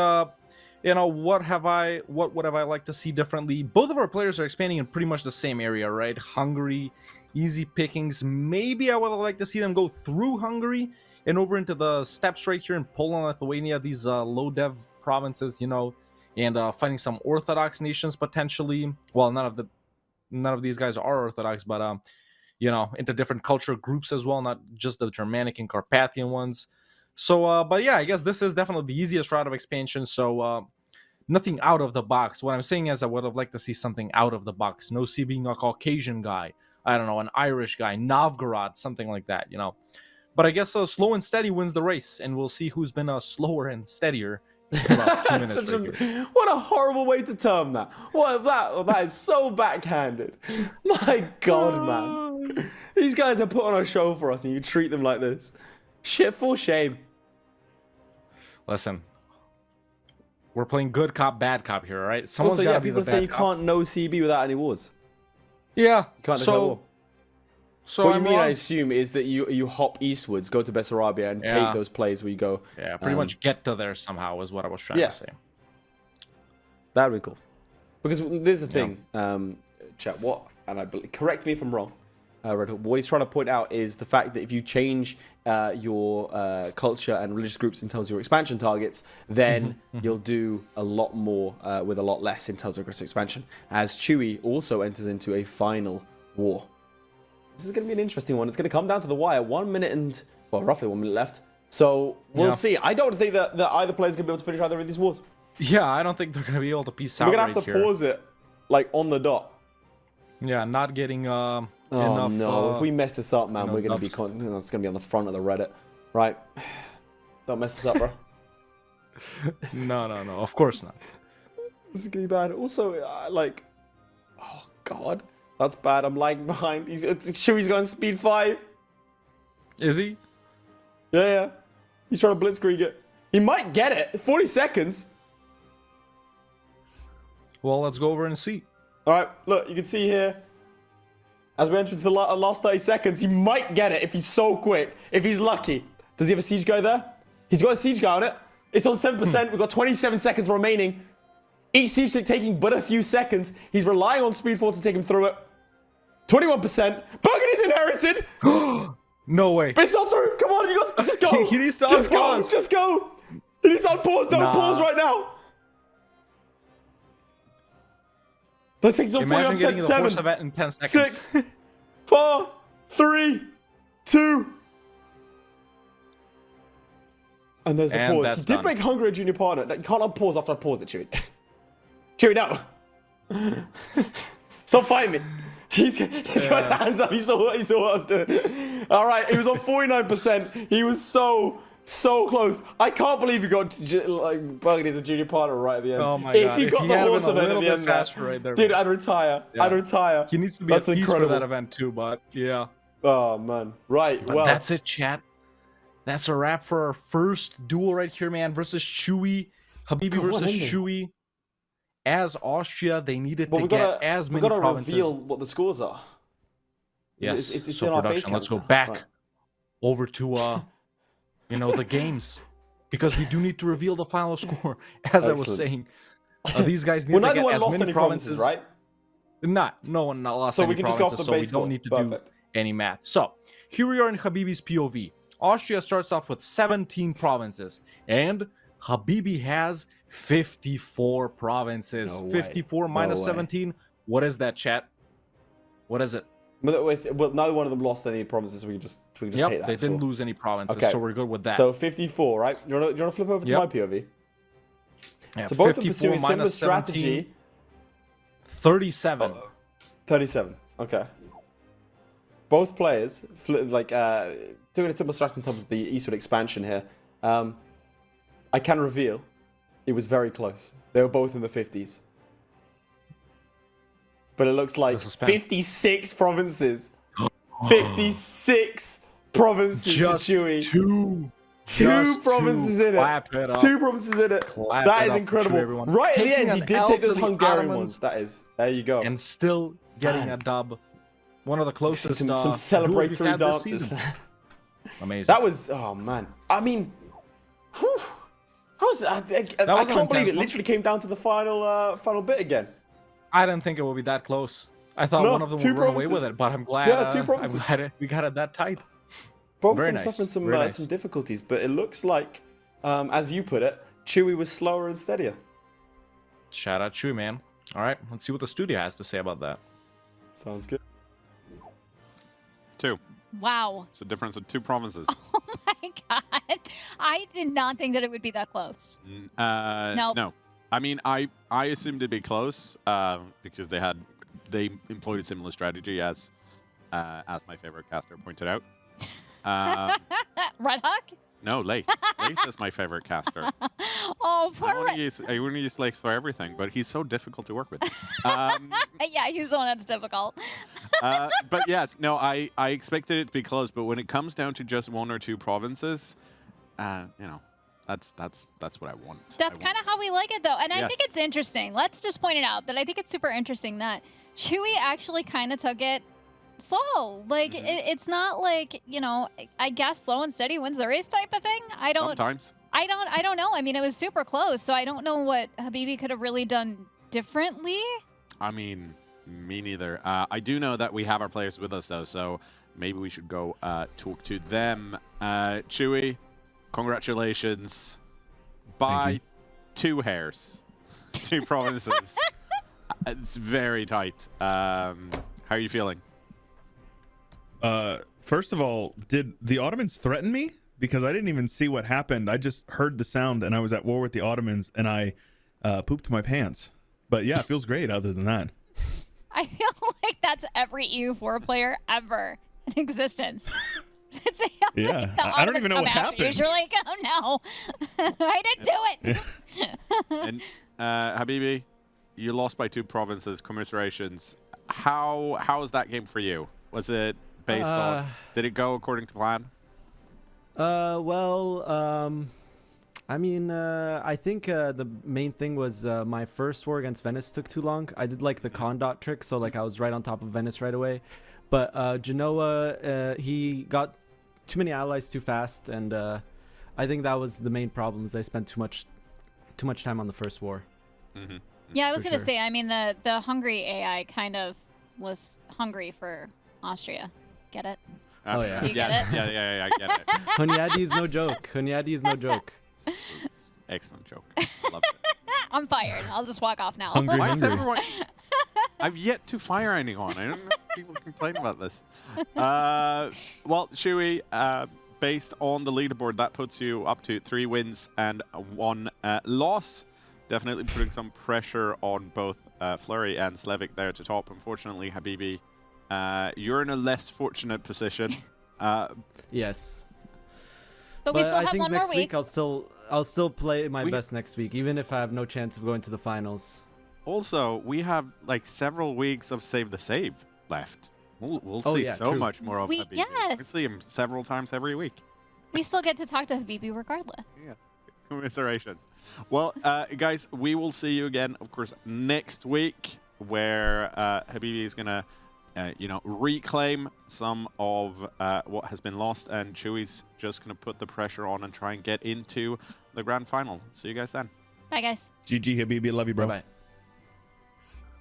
you know, what would have I liked to see differently? Both of our players are expanding in pretty much the same area, right? Hungary, easy pickings. Maybe I would have liked to see them go through Hungary and over into the steppes right here in Poland, Lithuania, these low-dev provinces, you know, and finding some Orthodox nations potentially. Well, none of these guys are Orthodox, but you know, into different cultural groups as well, not just the Germanic and Carpathian ones. So, but yeah, I guess this is definitely the easiest route of expansion. So, nothing out of the box. What I'm saying is I would have liked to see something out of the box. No C being a Caucasian guy. I don't know, an Irish guy, Novgorod, something like that, you know. But I guess slow and steady wins the race, and we'll see who's been slower and steadier. About 2 minutes right what a horrible way to term that. That is so backhanded. My God, man. These guys are put on a show for us, and you treat them like this. Shit, for shame. Listen, we're playing good cop, bad cop here, all right? Someone's also, yeah, people are saying you can't know CB without any wars. Yeah. You can't declare war. So what you mean, I assume, is that you hop eastwards, go to Bessarabia, and take those plays where you go. Yeah, pretty much get to there somehow is what I was trying to say. That would be cool. Because there's the thing, chat. Correct me if I'm wrong. Red Hook, what he's trying to point out is the fact that if you change your culture and religious groups in terms of your expansion targets, then you'll do a lot more with a lot less in terms of aggressive expansion. As Chewy also enters into a final war. This is going to be an interesting one. It's going to come down to the wire. 1 minute and, well, roughly 1 minute left. So we'll see. I don't think that either player's going to be able to finish either of these wars. Yeah, I don't think they're going to be able to piece out. We're going to have to pause it, like, on the dot. Yeah, not getting enough. Oh no! If we mess this up, man, we're going to be. It's going to be on the front of the Reddit, right? Don't mess this up, bro. No. Of course not. This is gonna be bad. Also, like, oh god, that's bad. I'm lagging behind. Chewy's going speed 5. Is he? Yeah. He's trying to blitzkrieg it. He might get it. 40 seconds. Well, let's go over and see. All right, look, you can see here. As we enter into the last 30 seconds, he might get it if he's so quick. If he's lucky. Does he have a siege guy there? He's got a siege guy on it. It's on 7%. We've got 27 seconds remaining. Each siege taking but a few seconds. He's relying on speed 4 to take him through it. 21%. Burgundy's inherited. No way. But it's not through. Come on, you guys, just go. He needs to just unpause. go. Just go. He needs to unpause. Don't pause right now. Let's take it to Imagine 40%. getting the 7, horse event in 10 seconds. 6, 4, 3, 2. And there's the And pause. that's He did done. make Hungary a junior partner. You can't unpause after I pause it, Chewy. Chewy, no. Stop fighting me. He's got hands up. He saw what I was doing. All right, he was on 49%. He was so close. I can't believe he got like Burgundy as a junior partner right at the end. Oh my if god. he got he the had horse been a event at little the bit end, faster right there, dude, man. I'd retire. Yeah. I'd retire. He needs to be That's at peace incredible. for that event too, but yeah. Oh man. Right. But Well, that's it, chat. That's a wrap for our first duel right here, man, versus Chewy. Habibi Come on, versus ending. Chewy. As Austria, they needed well, to we get gotta as many provinces. reveal what the scores are. Yes, it's so in our face production. Let's cams go now. back Right. over to the games, because we do need to reveal the final score. As I was Excellent. saying, these guys need Well, to neither get one as lost many any provinces, right? No one lost So any we can just go off provinces, the so we base don't score. need to Perfect. do any math. So here we are in Habibi's POV. Austria starts off with 17 provinces, and Habibi has 54 provinces. No way. 54 minus No way. 17. What is that, chat? What is it? Well, neither one of them lost any promises. So we can just take Yep, that. they didn't score. lose any provinces, Okay. so we're good with that. So 54, right? You want to flip over to Yep. my POV? Yeah, So both are 54 pursuing a similar minus 17, strategy. 37. 37. Okay. Both players doing a similar strategy in terms of the eastward expansion here. I can reveal it was very close. They were both in the 50s. But it looks like The suspense. 56 provinces. 56 provinces Just for Chewy. two. Two Just provinces two. in it. Clap it up. 2 provinces in it. Clap That it is up for incredible. everyone. Right at the Taking end, he an did L take to those the Hungarian Ottomans ones. That is. There you go. and still getting Man. a dub. One of the closest some duels we've celebratory had this dances. season. Amazing. That was, oh man. I mean, whew. I was an can't believe intense it one. literally came down to the final bit again. I didn't think it would be that close. I thought No, one of them two would run away with provinces. it, but I'm glad. Yeah, 2 provinces. I'm glad we got it that tight. Both Very of them nice, suffering some very nice. some difficulties, but it looks like, as you put it, Chewy was slower and steadier. Shout out Chewy, man. All right, let's see what the studio has to say about that. Sounds good. 2. Wow. It's a difference of 2 provinces. Oh my god. I did not think that it would be that close. Nope. No. I mean, I assumed it'd be close because they employed a similar strategy as my favorite caster pointed out. Red Hawk? No, Lake. Lake is my favorite caster. Oh, poor I want to use Lake for everything, but he's so difficult to work with. Yeah, he's the one that's difficult. But yes, no, I expected it to be close, but when it comes down to just 1 or 2 provinces, that's what I want. That's kind of how we like it, though. And I think Yes. it's interesting. Let's just point it out that I think it's super interesting that Chewy actually kind of took it slow. Like, it's not like, I guess slow and steady wins the race type of thing. Sometimes. I don't know. I mean, it was super close, so I don't know what Habibi could have really done differently. I mean, me neither. I do know that we have our players with us, though, so maybe we should go talk to them. Chewy, congratulations. By 2 hairs. 2 provinces. It's very tight. How are you feeling? First of all, did the Ottomans threaten me? Because I didn't even see what happened. I just heard the sound and I was at war with the Ottomans and I pooped my pants. But yeah, it feels great other than that. I feel like that's every EU4 player ever in existence. Yeah, I don't even know what happened. You're like, oh no, I didn't do it. And Habibi, you lost by 2 provinces. Commiserations. How was that game for you? Was it based on? Did it go according to plan? I mean, I think the main thing was my first war against Venice took too long. I did like the Condot trick, so like I was right on top of Venice right away. But Genoa, he got too many allies too fast, and I think that was the main problem. Is I spent too much time on the first war. Mm-hmm. Yeah, I was gonna say. I mean, the Hungary AI kind of was hungry for Austria. Get it? Oh, yeah. You get it? Yeah, I get it. Hunyadi is no joke. Hunyadi is no joke. It's excellent joke. Love it. I'm fired. I'll just walk off now. Hungry, Why is hungry. everyone? I've yet to fire anyone. I don't know if people complain about this. Well, Chewy, based on the leaderboard, that puts you up to 3 wins and 1 loss. Definitely putting some pressure on both Flurry and Slevik there to top. Unfortunately, Habibi, you're in a less fortunate position. Yes. But we still I have think one next more week. I'll still play my best next week, even if I have no chance of going to the finals. Also, we have like several weeks of Save the Save left. We'll Oh, see yeah, so true. much more of Habibi. We'll Yes. see him several times every week. We still get to talk to Habibi regardless. Yes. Commiserations. Well, guys, we will see you again, of course, next week, where Habibi is going to, reclaim some of what has been lost, and Chewy's just going to put the pressure on and try and get into the grand final. See you guys then. Bye, guys. GG, Habibi. Love you, bro. Bye-bye.